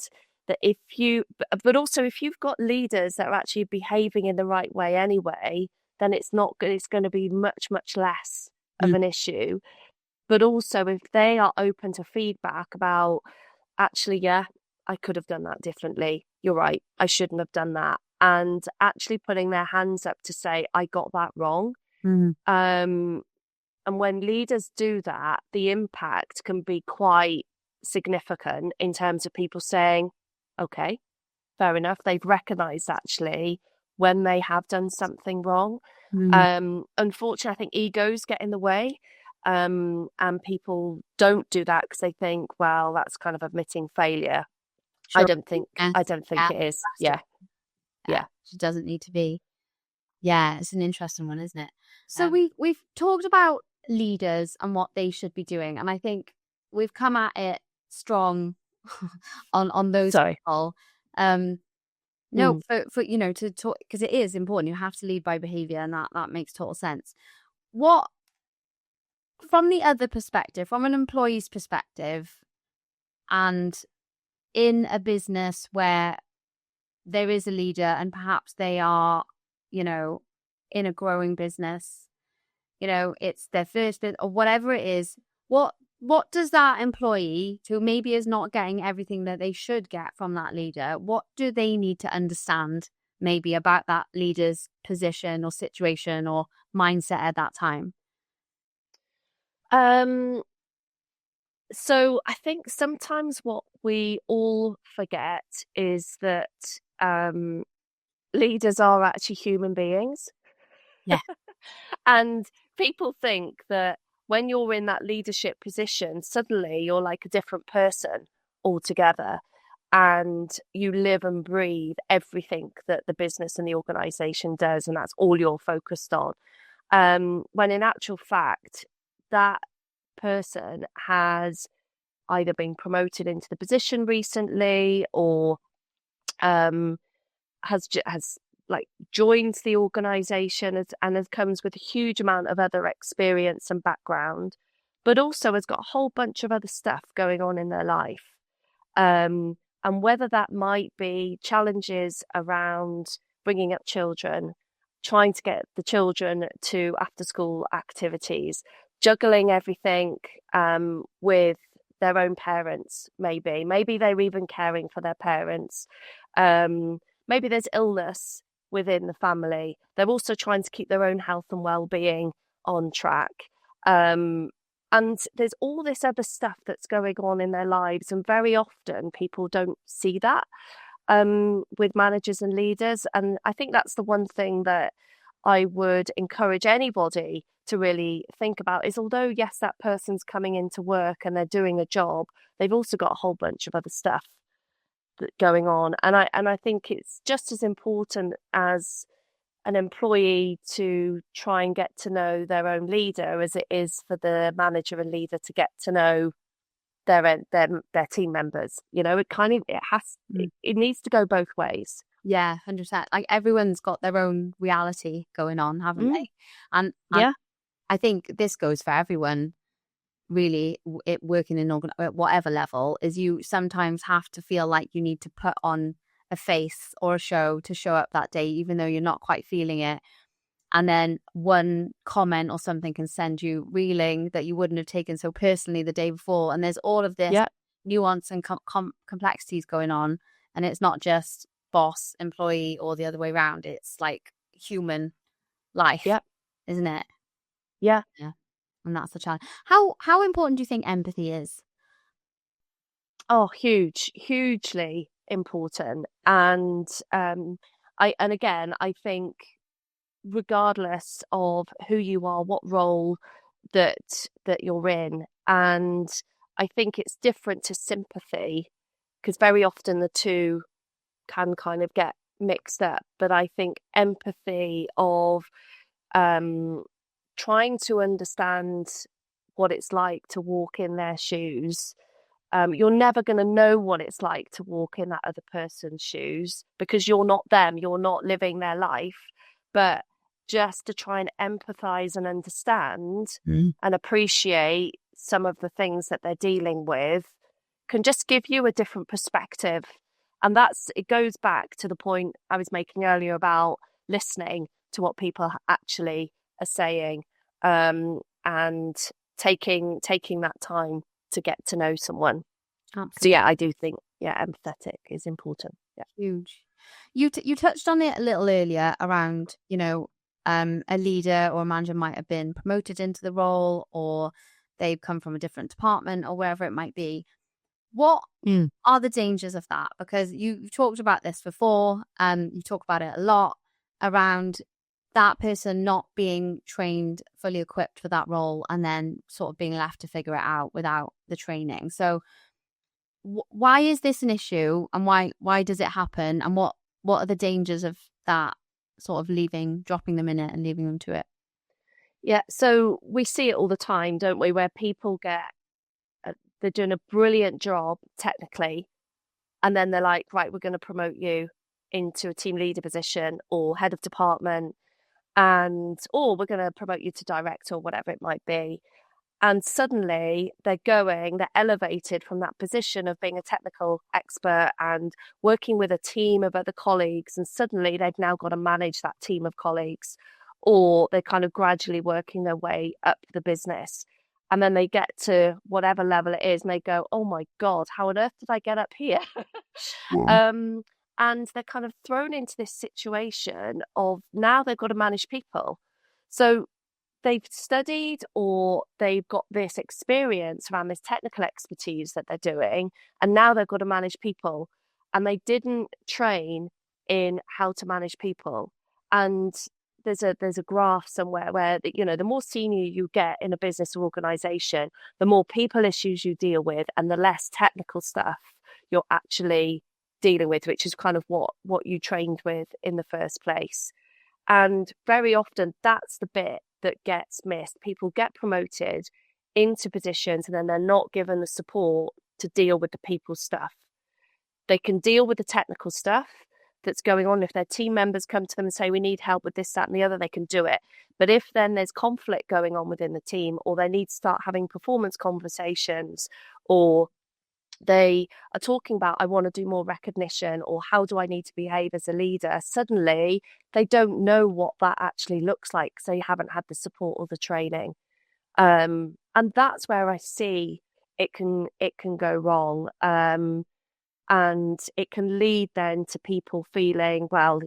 that but also if you've got leaders that are actually behaving in the right way anyway, then it's not good. It's going to be much, much less of Mm. an issue. But also if they are open to feedback about, actually, yeah, I could have done that differently. You're right. I shouldn't have done that. And actually putting their hands up to say, I got that wrong. Mm. And when leaders do that, the impact can be quite significant in terms of people saying, okay, fair enough. They've recognized actually when they have done something wrong. Unfortunately, I think egos get in the way. And people don't do that because they think, well, that's kind of admitting failure. Sure. I don't think it is. Yeah. It doesn't need to be. Yeah, it's an interesting one, isn't it? So we've talked about leaders and what they should be doing, and I think we've come at it strong on those people. No, for to talk, because it is important. You have to lead by behavior, and that makes total sense. What, from the other perspective, from an employee's perspective, and in a business where there is a leader and perhaps they are, in a growing business, it's their first bit or whatever it is, what does that employee who maybe is not getting everything that they should get from that leader, what do they need to understand maybe about that leader's position or situation or mindset at that time? So I think sometimes what we all forget is that leaders are actually human beings. Yeah. And people think that when you're in that leadership position, suddenly you're like a different person altogether. And you live and breathe everything that the business and the organization does. And that's all you're focused on. When in actual fact, that person has either been promoted into the position recently or has like joined the organization and has comes with a huge amount of other experience and background, but also has got a whole bunch of other stuff going on in their life. And whether that might be challenges around bringing up children, trying to get the children to after school activities, juggling everything with their own parents, maybe they're even caring for their parents. Maybe there's illness within the family. They're also trying to keep their own health and well-being on track. And there's all this other stuff that's going on in their lives. And very often people don't see that with managers and leaders. And I think that's the one thing that I would encourage anybody to really think about is, although, yes, that person's coming into work and they're doing a job, they've also got a whole bunch of other stuff going on. And I think it's just as important as an employee to try and get to know their own leader as it is for the manager and leader to get to know their team members. It needs to go both ways. Yeah, 100%. Like everyone's got their own reality going on, haven't they? And yeah, I think this goes for everyone, really. It working in at whatever level is, you sometimes have to feel like you need to put on a face or a show to show up that day, even though you're not quite feeling it. And then one comment or something can send you reeling that you wouldn't have taken so personally the day before. And there's all of this nuance and complexities going on. And it's not just boss, employee, or the other way around. It's like human life, isn't it? Yeah. And that's the challenge. How important do you think empathy is? Oh, hugely important. And I think regardless of who you are, what role that you're in. And I think it's different to sympathy, because very often the two can kind of get mixed up. But I think empathy of trying to understand what it's like to walk in their shoes. You're never going to know what it's like to walk in that other person's shoes, because you're not them, you're not living their life. But just to try and empathize and understand and appreciate some of the things that they're dealing with can just give you a different perspective. And it goes back to the point I was making earlier about listening to what people actually are saying, and taking that time to get to know someone. Absolutely. So yeah, I do think empathetic is important. Yeah, huge. You touched on it a little earlier around, a leader or a manager might have been promoted into the role, or they've come from a different department, or wherever it might be. What are the dangers of that? Because you talked about this before, you talk about it a lot around that person not being trained, fully equipped for that role, and then sort of being left to figure it out without the training. So why is this an issue, and why does it happen, and what are the dangers of that sort of dropping them in it and leaving them to it? Yeah, so we see it all the time, don't we, where people they're doing a brilliant job technically, and then they're like, right, we're going to promote you into a team leader position or head of department, or we're going to promote you to director or whatever it might be. And suddenly they're elevated from that position of being a technical expert and working with a team of other colleagues. And suddenly they've now got to manage that team of colleagues, or they're kind of gradually working their way up the business. And then they get to whatever level it is and they go, oh my God, how on earth did I get up here? And they're kind of thrown into this situation of now they've got to manage people. So they've studied or they've got this experience around this technical expertise that they're doing, and now they've got to manage people, and they didn't train in how to manage people. And there's a graph somewhere where the more senior you get in a business or organization, the more people issues you deal with and the less technical stuff you're actually dealing with, which is kind of what you trained with in the first place. And very often that's the bit that gets missed. People get promoted into positions and then they're not given the support to deal with the people stuff. They can deal with the technical stuff that's going on. If their team members come to them and say, we need help with this, that, and the other, they can do it. But if then there's conflict going on within the team, or they need to start having performance conversations, or they are talking about, I want to do more recognition, or how do I need to behave as a leader? Suddenly, they don't know what that actually looks like because they haven't had the support or the training. And that's where I see it can go wrong. And it can lead then to people feeling, well,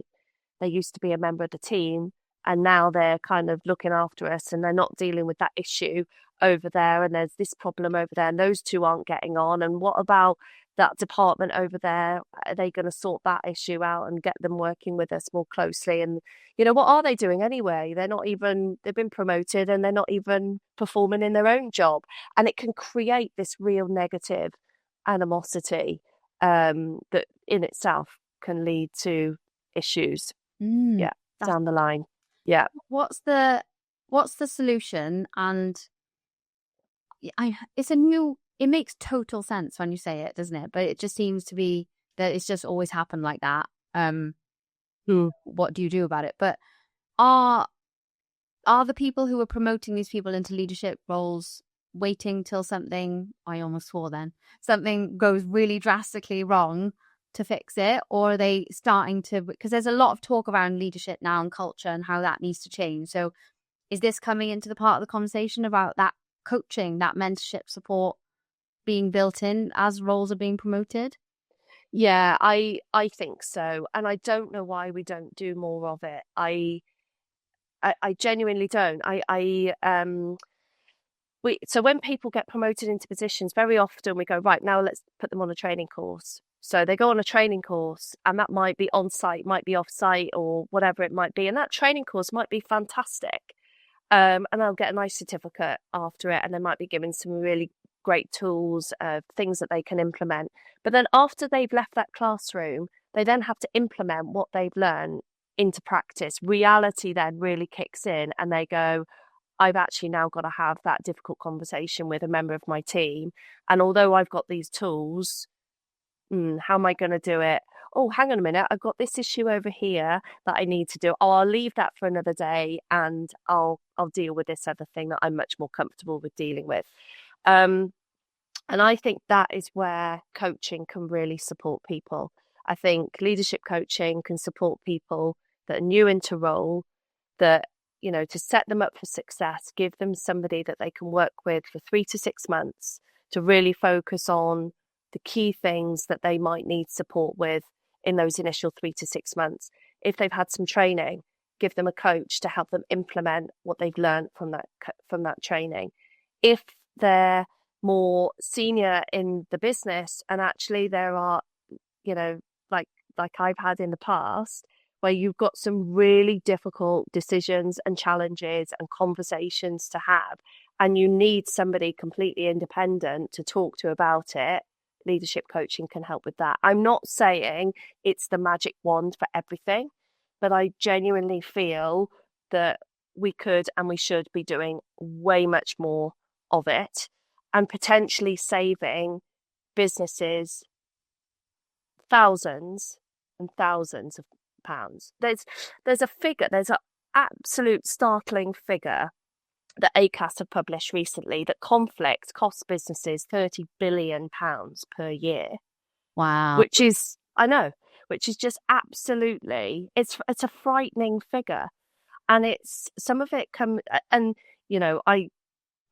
they used to be a member of the team and now they're kind of looking after us and they're not dealing with that issue over there, and there's this problem over there and those two aren't getting on, and what about that department over there? Are they going to sort that issue out and get them working with us more closely? And what are they doing anyway? They've been promoted and they're not even performing in their own job, and it can create this real negative animosity that in itself can lead to issues down the line. Yeah. What's the solution? And it makes total sense when you say it, doesn't it? But it just seems to be that it's just always happened like that. What do you do about it? But are the people who are promoting these people into leadership roles waiting till something goes really drastically wrong to fix it? Or are they starting to, because there's a lot of talk around leadership now and culture and how that needs to change. So is this coming into the part of the conversation about that coaching, that mentorship support being built in as roles are being promoted? Yeah, I think so. And I don't know why we don't do more of it. I genuinely don't. So when people get promoted into positions, very often we go, right, now let's put them on a training course. So they go on a training course, and that might be on site, might be off site, or whatever it might be. And that training course might be fantastic. And they'll get a nice certificate after it, and they might be given some really great tools, things that they can implement. But then after they've left that classroom, they then have to implement what they've learned into practice. Reality then really kicks in, and they go, I've actually now got to have that difficult conversation with a member of my team. And although I've got these tools, how am I going to do it? Oh, hang on a minute. I've got this issue over here that I need to do. Oh, I'll leave that for another day, and I'll deal with this other thing that I'm much more comfortable with dealing with. And I think that is where coaching can really support people. I think leadership coaching can support people that are new into role, that, to set them up for success, give them somebody that they can work with for 3 to 6 months to really focus on the key things that they might need support with in those initial 3 to 6 months. If they've had some training, give them a coach to help them implement what they've learned from that training. If they're more senior in the business, and actually there are, like I've had in the past, where you've got some really difficult decisions and challenges and conversations to have, and you need somebody completely independent to talk to about it, leadership coaching can help with that. I'm not saying it's the magic wand for everything, but I genuinely feel that we could and we should be doing way much more of it, and potentially saving businesses thousands and thousands of pounds. There's an absolute startling figure that ACAS have published recently, that conflict costs businesses £30 billion per year. Wow. Which is just absolutely, it's a frightening figure. And it's some of it and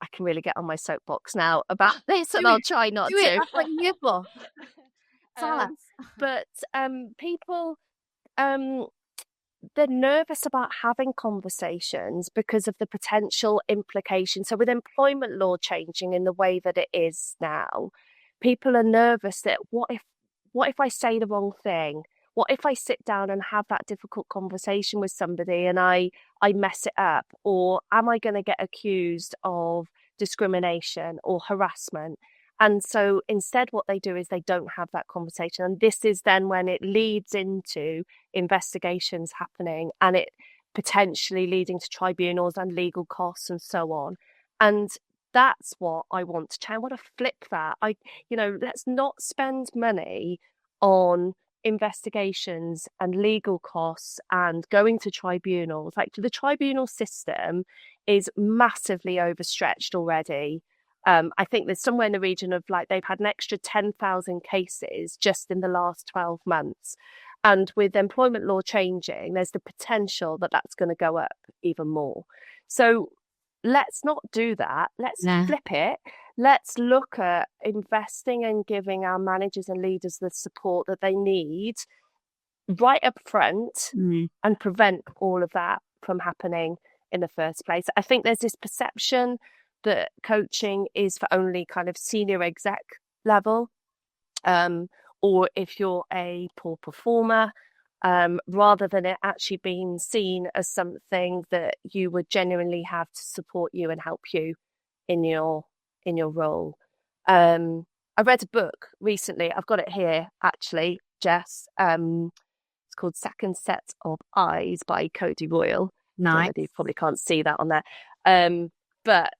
I can really get on my soapbox now about this, and I'll try not to. That's what you're here for. But people, they're nervous about having conversations because of the potential implications. So with employment law changing in the way that it is now, people are nervous that what if I say the wrong thing? What if I sit down and have that difficult conversation with somebody and I mess it up? Or am I going to get accused of discrimination or harassment? And so instead, what they do is they don't have that conversation. And this is then when it leads into investigations happening, and it potentially leading to tribunals and legal costs and so on. And that's what I want to change. I want to flip that. Let's not spend money on investigations and legal costs and going to tribunals. Like, the tribunal system is massively overstretched already. I think there's somewhere in the region of, like, they've had an extra 10,000 cases just in the last 12 months. And with employment law changing, there's the potential that that's going to go up even more. So let's not do that. Let's flip it. Let's look at investing and giving our managers and leaders the support that they need right up front and prevent all of that from happening in the first place. I think there's this perception that coaching is for only kind of senior exec level, or if you're a poor performer, rather than it actually being seen as something that you would genuinely have to support you and help you in your role. I read a book recently. I've got it here, actually, Jess. It's called Second Set of Eyes by Cody Royal. Nice. You probably can't see that on there. But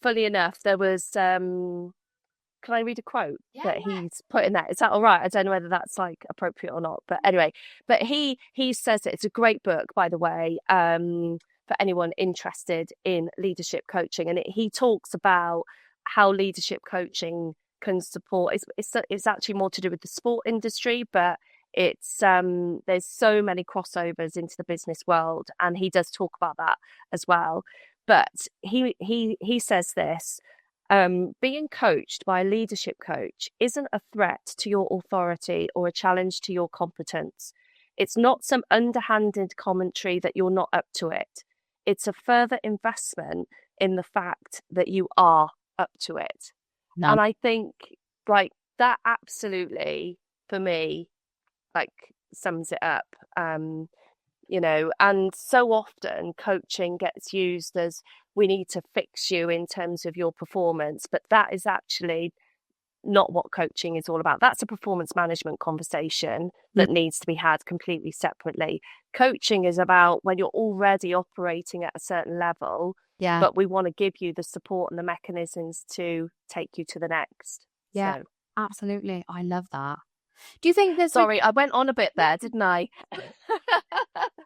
funny enough, there was can I read a quote that he's put in there? Is that all right? I don't know whether that's like appropriate or not, but anyway, but he says it's a great book, by the way, for anyone interested in leadership coaching. And he talks about how leadership coaching can support. It's actually more to do with the sport industry, but it's there's so many crossovers into the business world, and he does talk about that as well. But he says this: being coached by a leadership coach isn't a threat to your authority or a challenge to your competence. It's not some underhanded commentary that you're not up to it. It's a further investment in the fact that you are up to it. No. And I think, like, that absolutely, for me like sums it up. And so often coaching gets used as we need to fix you in terms of your performance, but that is actually not what coaching is all about. That's a performance management conversation that needs to be had completely separately. Coaching is about when you're already operating at a certain level, but we want to give you the support and the mechanisms to take you to the next. Yeah, so. Absolutely. I love that. Do you think there's... Sorry, I went on a bit there, didn't I?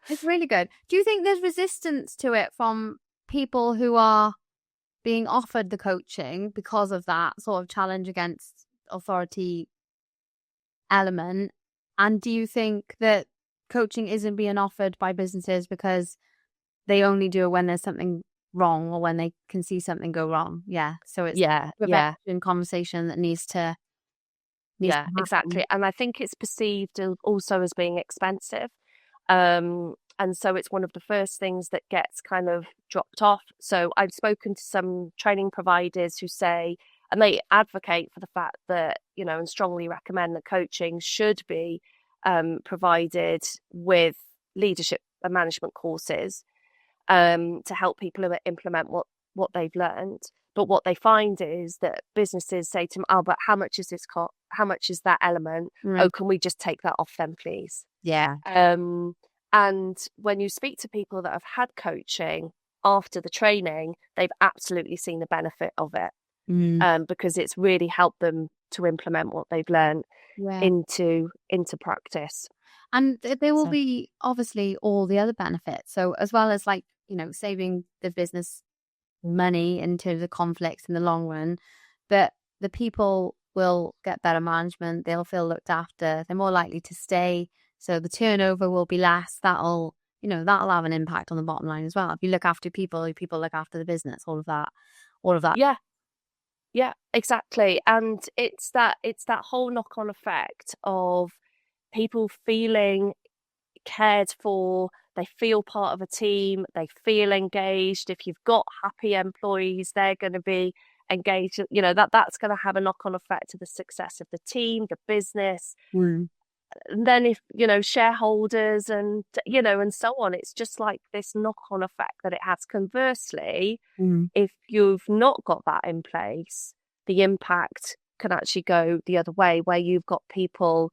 It's really good. Do you think there's resistance to it from people who are being offered the coaching because of that sort of challenge against authority element? And do you think that coaching isn't being offered by businesses because they only do it when there's something wrong or when they can see something go wrong? So it's prevention conversation that needs to exactly. And I think it's perceived also as being expensive. And so it's one of the first things that gets kind of dropped off. So I've spoken to some training providers who say, and they advocate for the fact that, and strongly recommend that coaching should be provided with leadership and management courses to help people implement what they've learned. But what they find is that businesses say to them, "Oh, but how much is this cost? How much is that element? Oh, can we just take that off them, please?" Yeah. And when you speak to people that have had coaching after the training, they've absolutely seen the benefit of it because it's really helped them to implement what they've learned into practice. And there will be obviously all the other benefits. So as well as saving the business money in terms of conflicts in the long run, but the people will get better management, they'll feel looked after, they're more likely to stay, so the turnover will be less. That'll have an impact on the bottom line as well. If you look after people look after the business, all of that. Yeah, exactly. And it's that whole knock-on effect of people feeling cared for, they feel part of a team, they feel engaged. If you've got happy employees, they're going to be engaged. That's going to have a knock-on effect to the success of the team, the business. And then if shareholders and and so on, it's just like this knock-on effect that it has. Conversely, if you've not got that in place, the impact can actually go the other way, where you've got people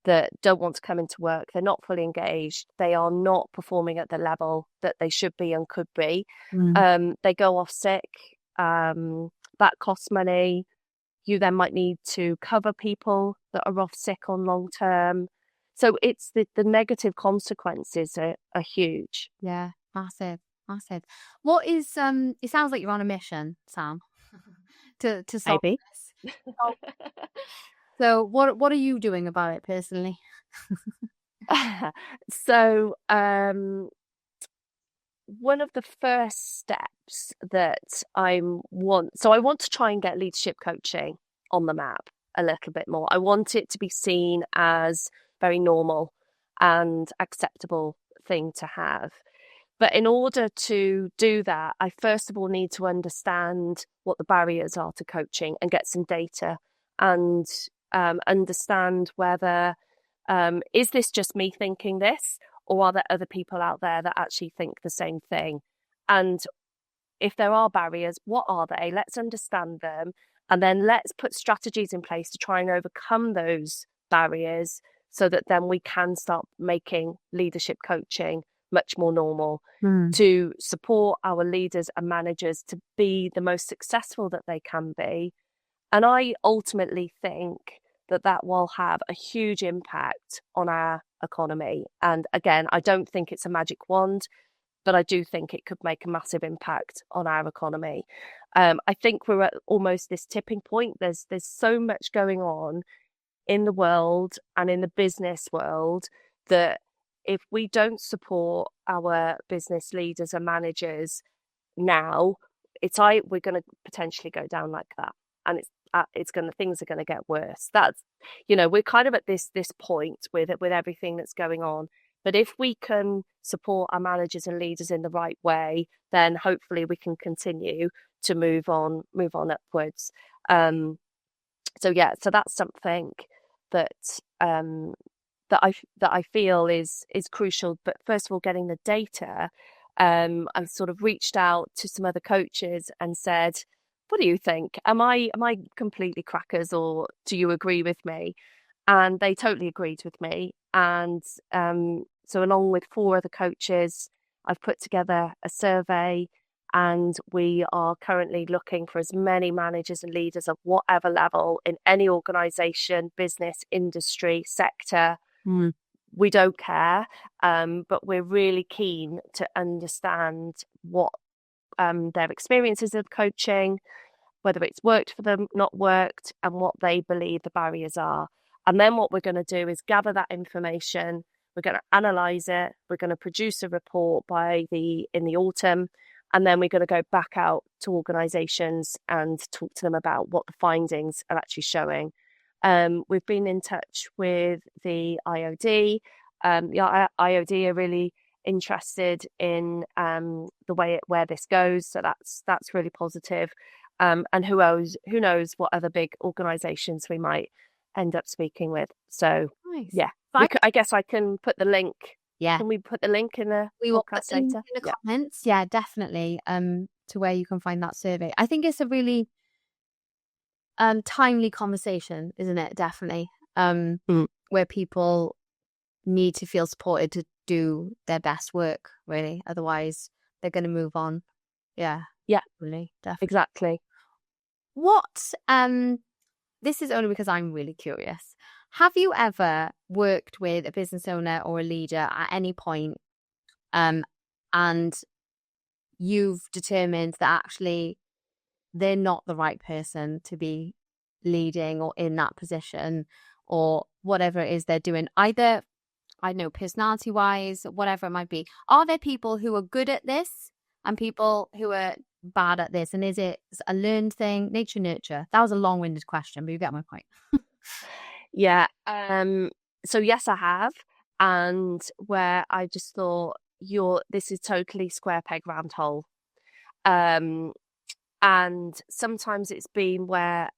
that don't want to come into work, they're not fully engaged, they are not performing at the level that they should be and could be. They go off sick, that costs money. You then might need to cover people that are off sick on long term. So it's the negative consequences are huge. Yeah, massive. What is it sounds like you're on a mission, Sam, to solve Maybe. this. So what are you doing about it personally? So one of the first steps that I want to try and get leadership coaching on the map a little bit more. I want it to be seen as very normal and acceptable thing to have. But in order to do that, I first of all need to understand what the barriers are to coaching and get some data and understand whether is this just me thinking this, or are there other people out there that actually think the same thing? And if there are barriers, what are they? Let's understand them. And then let's put strategies in place to try and overcome those barriers so that then we can start making leadership coaching much more normal to support our leaders and managers to be the most successful that they can be. And I ultimately think that will have a huge impact on our economy. And again, I don't think it's a magic wand, but I do think it could make a massive impact on our economy. I think we're at almost this tipping point. There's so much going on in the world and in the business world that if we don't support our business leaders and managers now, we're going to potentially go down like that, and things are going to get worse. That's we're kind of at this point with everything that's going on. But if we can support our managers and leaders in the right way, then hopefully we can continue to move on upwards. So that's something that I feel is crucial. But first of all, getting the data, I've sort of reached out to some other coaches and said, "What do you think? Am I completely crackers, or do you agree with me?" And they totally agreed with me. And so, along with four other coaches, I've put together a survey, and we are currently looking for as many managers and leaders of whatever level in any organisation, business, industry, sector. We don't care, but we're really keen to understand what their experiences of coaching, whether it's worked for them, not worked, and what they believe the barriers are. And then what we're going to do is gather that information. We're going to analyze it. We're going to produce a report in the autumn, and then we're going to go back out to organisations and talk to them about what the findings are actually showing. We've been in touch with the IOD. The IOD are really interested in where this goes, so that's really positive. And who knows what other big organisations we might end up speaking with. So Nice. yeah, I guess I can put the link. Yeah. Can we put the link in the We will podcast put in later? the comments. Yeah, definitely. To where you can find that survey. I think it's a really timely conversation, isn't it? Definitely. Where people need to feel supported to do their best work, really. Otherwise, they're going to move on. Yeah. Yeah. Really, definitely. Exactly. What? This is only because I'm really curious. Have you ever worked with a business owner or a leader at any point, and you've determined that actually they're not the right person to be leading or in that position, or whatever it is they're doing, either, I don't know, personality wise, whatever it might be? Are there people who are good at this and people who are bad at this? And is it a learned thing, nature, nurture? That was a long-winded question, but you get my point. Yeah. So yes, I have. And where I just thought, this is totally square peg round hole. And sometimes it's been where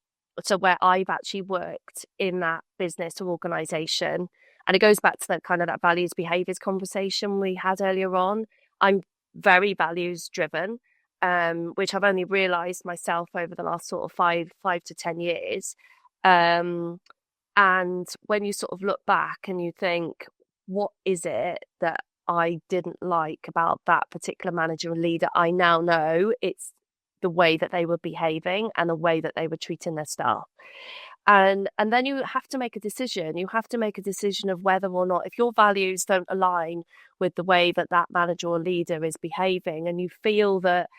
I've actually worked in that business or organization. And it goes back to that kind of that values behaviors conversation we had earlier on. I'm very values driven, which I've only realized myself over the last sort of five to 10 years. And when you sort of look back and you think, what is it that I didn't like about that particular manager and leader? I now know it's the way that they were behaving and the way that they were treating their staff. And then you have to make a decision. You have to make a decision of whether or not, if your values don't align with the way that that manager or leader is behaving, and you feel that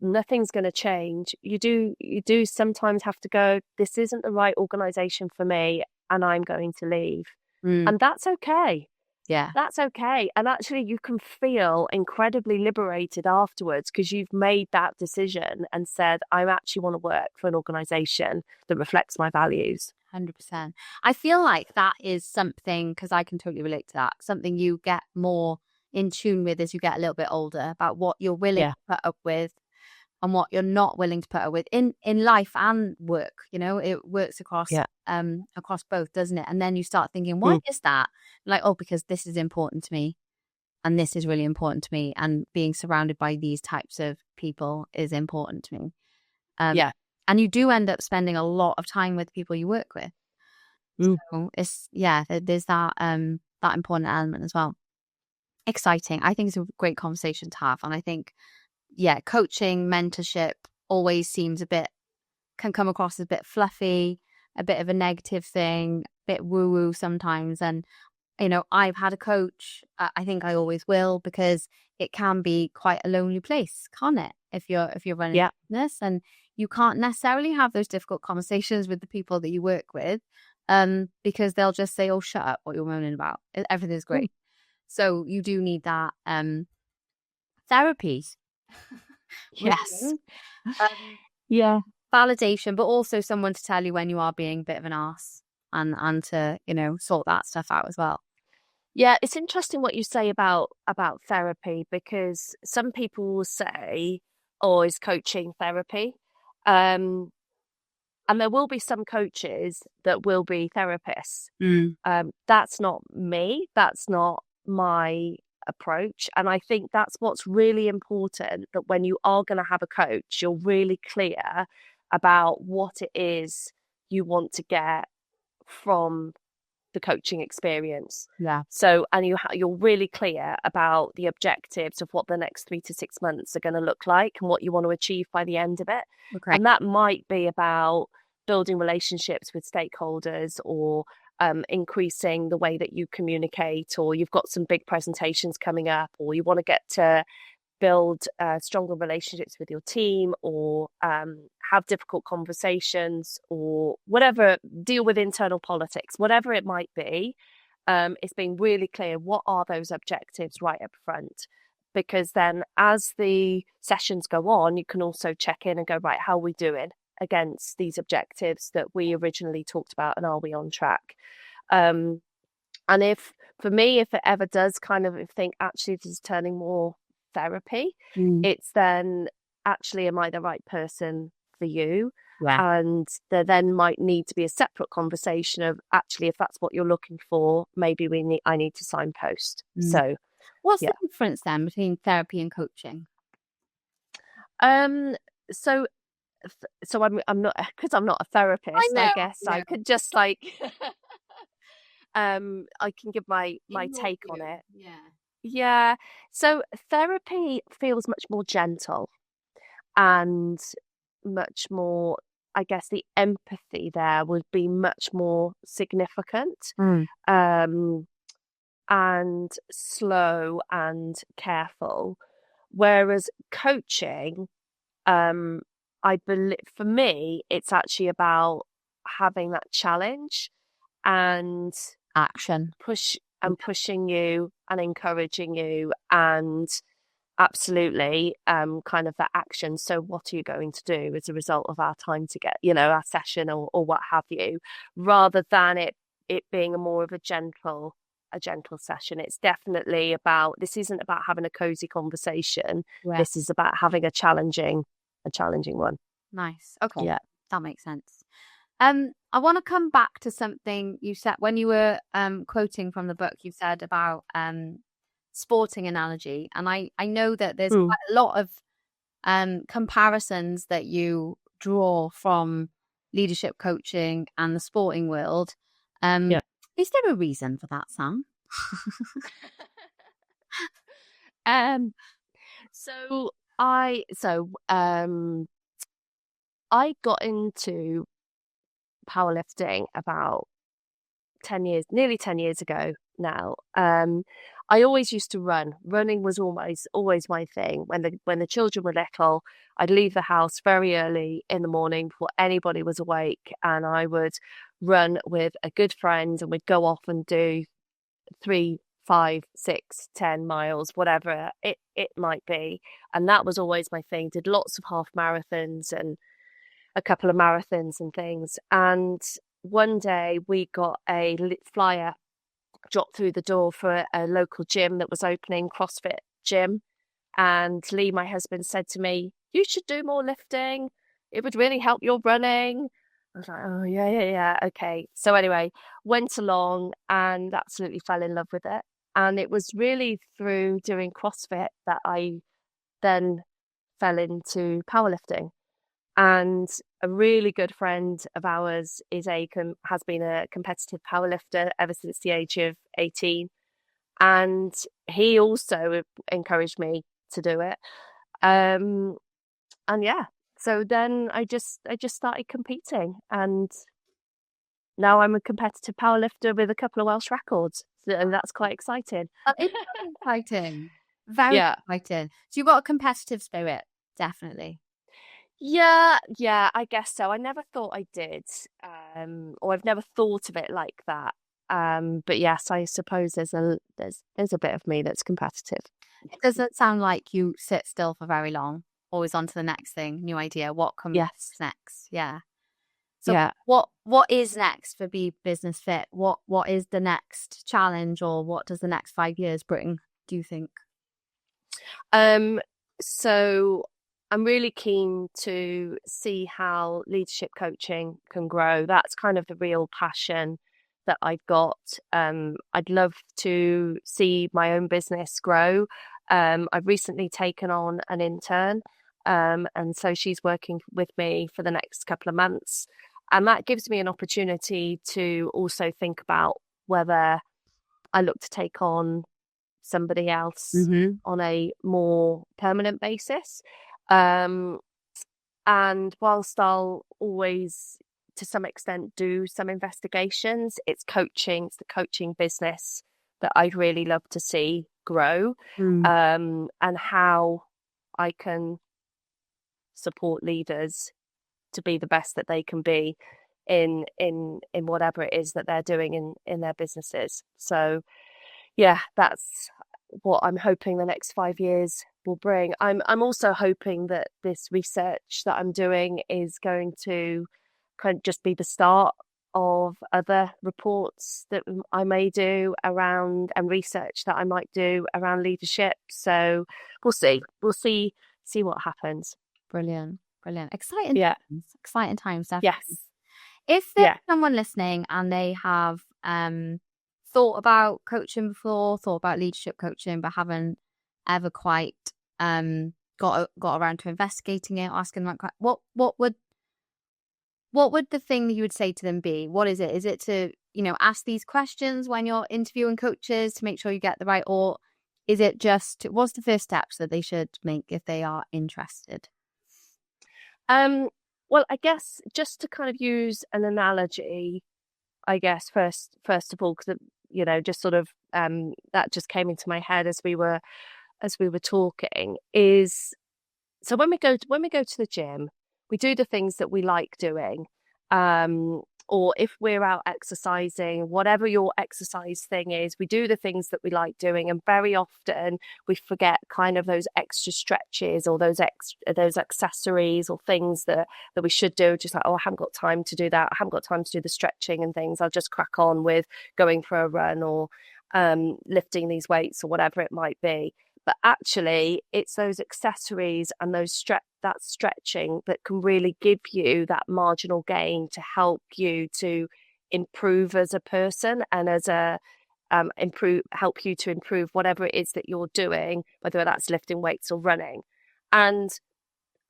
nothing's going to change, you do sometimes have to go, this isn't the right organization for me, and I'm going to leave. And that's okay. Yeah, that's okay. And actually you can feel incredibly liberated afterwards, because you've made that decision and said, I actually want to work for an organization that reflects my values. 100%. I feel like that is something, because I can totally relate to that, something you get more in tune with as you get a little bit older, about what you're willing to put up with and what you're not willing to put up with in life and work. You know, it works across across both, doesn't it? And then you start thinking, why is that? Like, oh, because this is important to me, and this is really important to me, and being surrounded by these types of people is important to me. And you do end up spending a lot of time with people you work with. So it's there's that that important element as well. Exciting. I think it's a great conversation to have, and I think coaching, mentorship always seems can come across as a bit fluffy, a bit of a negative thing, a bit woo-woo sometimes. And, you know, I've had a coach, I think I always will, because it can be quite a lonely place, can't it? If you're running a business, and you can't necessarily have those difficult conversations with the people that you work with, because they'll just say, oh, shut up, what you're moaning about. Everything's great. So you do need that therapies. Yes. Validation, but also someone to tell you when you are being a bit of an arse, and to, you know, sort that stuff out as well. Yeah, it's interesting what you say about therapy, because some people will say, oh, is coaching therapy? And And there will be some coaches that will be therapists. Mm. That's not me. That's not my approach. And I think that's what's really important, that when you are going to have a coach, you're really clear about what it is you want to get from the coaching experience. Yeah. So, and you're really clear about the objectives of what the next 3 to 6 months are going to look like and what you want to achieve by the end of it. Okay. And that might be about building relationships with stakeholders, or increasing the way that you communicate, or you've got some big presentations coming up, or you want to get to build stronger relationships with your team, or have difficult conversations, or whatever, deal with internal politics, whatever it might be. It's being really clear, what are those objectives right up front? Because then as the sessions go on, you can also check in and go, right, how are we doing against these objectives that we originally talked about, and are we on track? And if, for me, if it ever does kind of think, actually this is turning more therapy, it's then, actually, am I the right person for you? Yeah. And there then might need to be a separate conversation of, actually, if that's what you're looking for, maybe I need to signpost. So what's yeah. the difference then between therapy and coaching? So I'm not, because I'm not a therapist, I guess I could just like I can give my take on it. Yeah. So therapy feels much more gentle, and much more, I guess the empathy there would be much more significant, and slow and careful. Whereas coaching, I believe, for me, it's actually about having that challenge and Action. pushing you and encouraging you, and absolutely kind of that action. So what are you going to do as a result of our time to get, our session, or what have you, rather than it being more of a gentle session. It's definitely about, this isn't about having a cozy conversation. This is about having a challenging one. Nice. Okay. Yeah, that makes sense. I want to come back to something you said when you were quoting from the book. You said about sporting analogy, and I know that there's quite a lot of comparisons that you draw from leadership coaching and the sporting world. Is there a reason for that, Sam? I got into powerlifting about nearly 10 years ago now. I always used to run. Running was always my thing. When the children were little, I'd leave the house very early in the morning before anybody was awake, and I would run with a good friend, and we'd go off and do 3, 5, 6, 10 miles, whatever it might be. And that was always my thing. Did lots of half marathons and a couple of marathons and things. And one day we got a flyer dropped through the door for a local gym that was opening, CrossFit gym. And Lee, my husband, said to me, "You should do more lifting. It would really help your running." I was like, "Oh, yeah. Okay." So anyway, went along and absolutely fell in love with it. And it was really through doing CrossFit that I then fell into powerlifting. And a really good friend of ours has been a competitive powerlifter ever since the age of 18. And he also encouraged me to do it. And yeah, so then I just started competing, and now I'm a competitive powerlifter with a couple of Welsh records, and that's quite exciting. It's exciting. Very exciting. So you've got a competitive spirit, definitely. Yeah, I guess so. I never thought I did, or I've never thought of it like that. But yes, I suppose there's a bit of me that's competitive. It doesn't sound like you sit still for very long. Always on to the next thing, new idea. What comes next? Yeah. So what is next for Be Business Fit? What is the next challenge, or what does the next 5 years bring, do you think? So I'm really keen to see how leadership coaching can grow. That's kind of the real passion that I've got. I'd love to see my own business grow. I've recently taken on an intern, and so she's working with me for the next couple of months. And that gives me an opportunity to also think about whether I look to take on somebody else on a more permanent basis. And whilst I'll always, to some extent, do some investigations, it's the coaching business that I'd really love to see grow, and how I can support leaders to be the best that they can be in whatever it is that they're doing in their businesses. So yeah, that's what I'm hoping the next 5 years will bring. I'm also hoping that this research that I'm doing is going to kind of just be the start of other reports that I may do around, and research that I might do around leadership. So we'll see. We'll see what happens. Brilliant. Exciting Yeah. times. Exciting times, definitely. Yes. If there's someone listening and they have thought about coaching before, thought about leadership coaching, but haven't ever quite got around to investigating it, asking them, what would the thing that you would say to them be? What is it? Is it to, ask these questions when you're interviewing coaches to make sure you get the right, or is it just, what's the first steps that they should make if they are interested? Well, I guess just to kind of use an analogy, I guess first of all, because just sort of that just came into my head as we were talking, is so when we go to the gym, we do the things that we like doing, or if we're out exercising, whatever your exercise thing is, we do the things that we like doing, and very often we forget kind of those extra stretches or those accessories or things that we should do, just like, oh, I haven't got time to do that, I haven't got time to do the stretching and things, I'll just crack on with going for a run or lifting these weights or whatever it might be. But actually, it's those accessories and that stretching that can really give you that marginal gain to help you to improve as a person, and as a help you to improve whatever it is that you're doing, whether that's lifting weights or running. And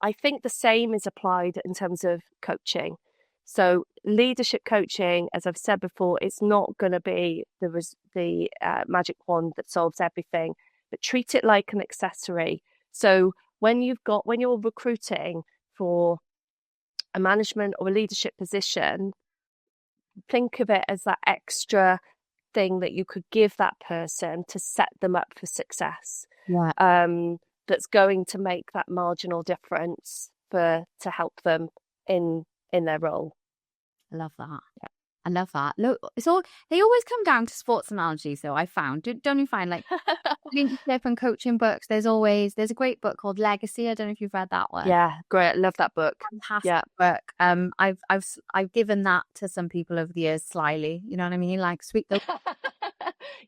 I think the same is applied in terms of coaching. So leadership coaching, as I've said before, it's not going to be the magic wand that solves everything, but treat it like an accessory. So when you're recruiting for a management or a leadership position, think of it as that extra thing that you could give that person to set them up for success. Yeah. That's going to make that marginal difference to help them in their role. I love that. Yeah. I love that. Look, they always come down to sports analogies, though. I found, don't you find, like leadership and coaching books? There's a great book called Legacy. I don't know if you've read that one. Yeah, great. I love that book. Fantastic book. I've given that to some people over the years slyly. You know what I mean? Like sweep the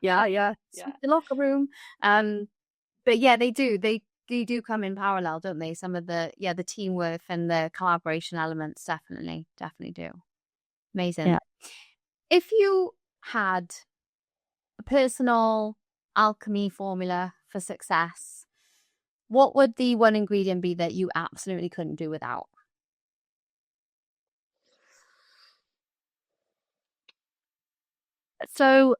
sweep the locker room. But yeah, they do come in parallel, don't they? Some of the teamwork and the collaboration elements definitely do. Amazing. Yeah. If you had a personal alchemy formula for success, what would the one ingredient be that you absolutely couldn't do without? So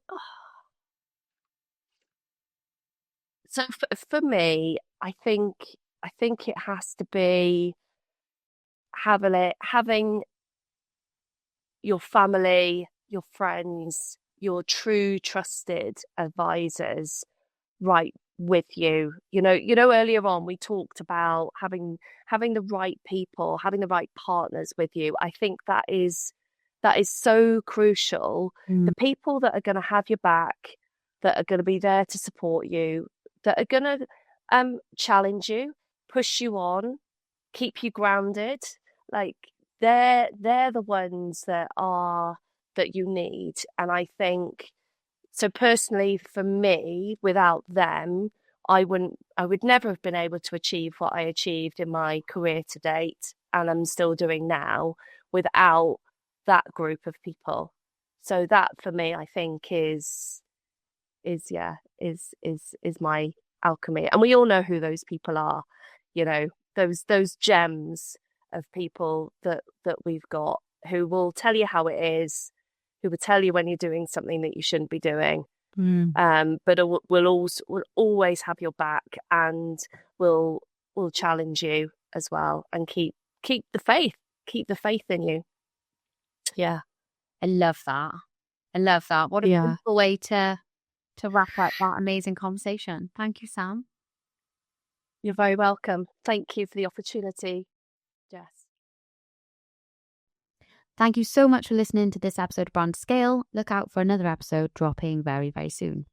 for me, I think it has to be having your family, your friends, your true trusted advisors right with you. Earlier on we talked about having the right people, having the right partners with you. I think that is so crucial. The people that are going to have your back, that are going to be there to support you, that are going to challenge you, push you on, keep you grounded, like they're the ones that you need. And I think, so personally for me, without them, I would never have been able to achieve what I achieved in my career to date, and I'm still doing now, without that group of people. So that for me, I think is my alchemy. And we all know who those people are, those gems of people that we've got, who will tell you how it is, who will tell you when you're doing something that you shouldn't be doing. But will always have your back, and will challenge you as well, and keep the faith in you. Yeah. I love that. What a beautiful way to wrap up that amazing conversation. Thank you, Sam. You're very welcome. Thank you for the opportunity, Jess. Thank you so much for listening to this episode of Brand Scale. Look out for another episode dropping very, very soon.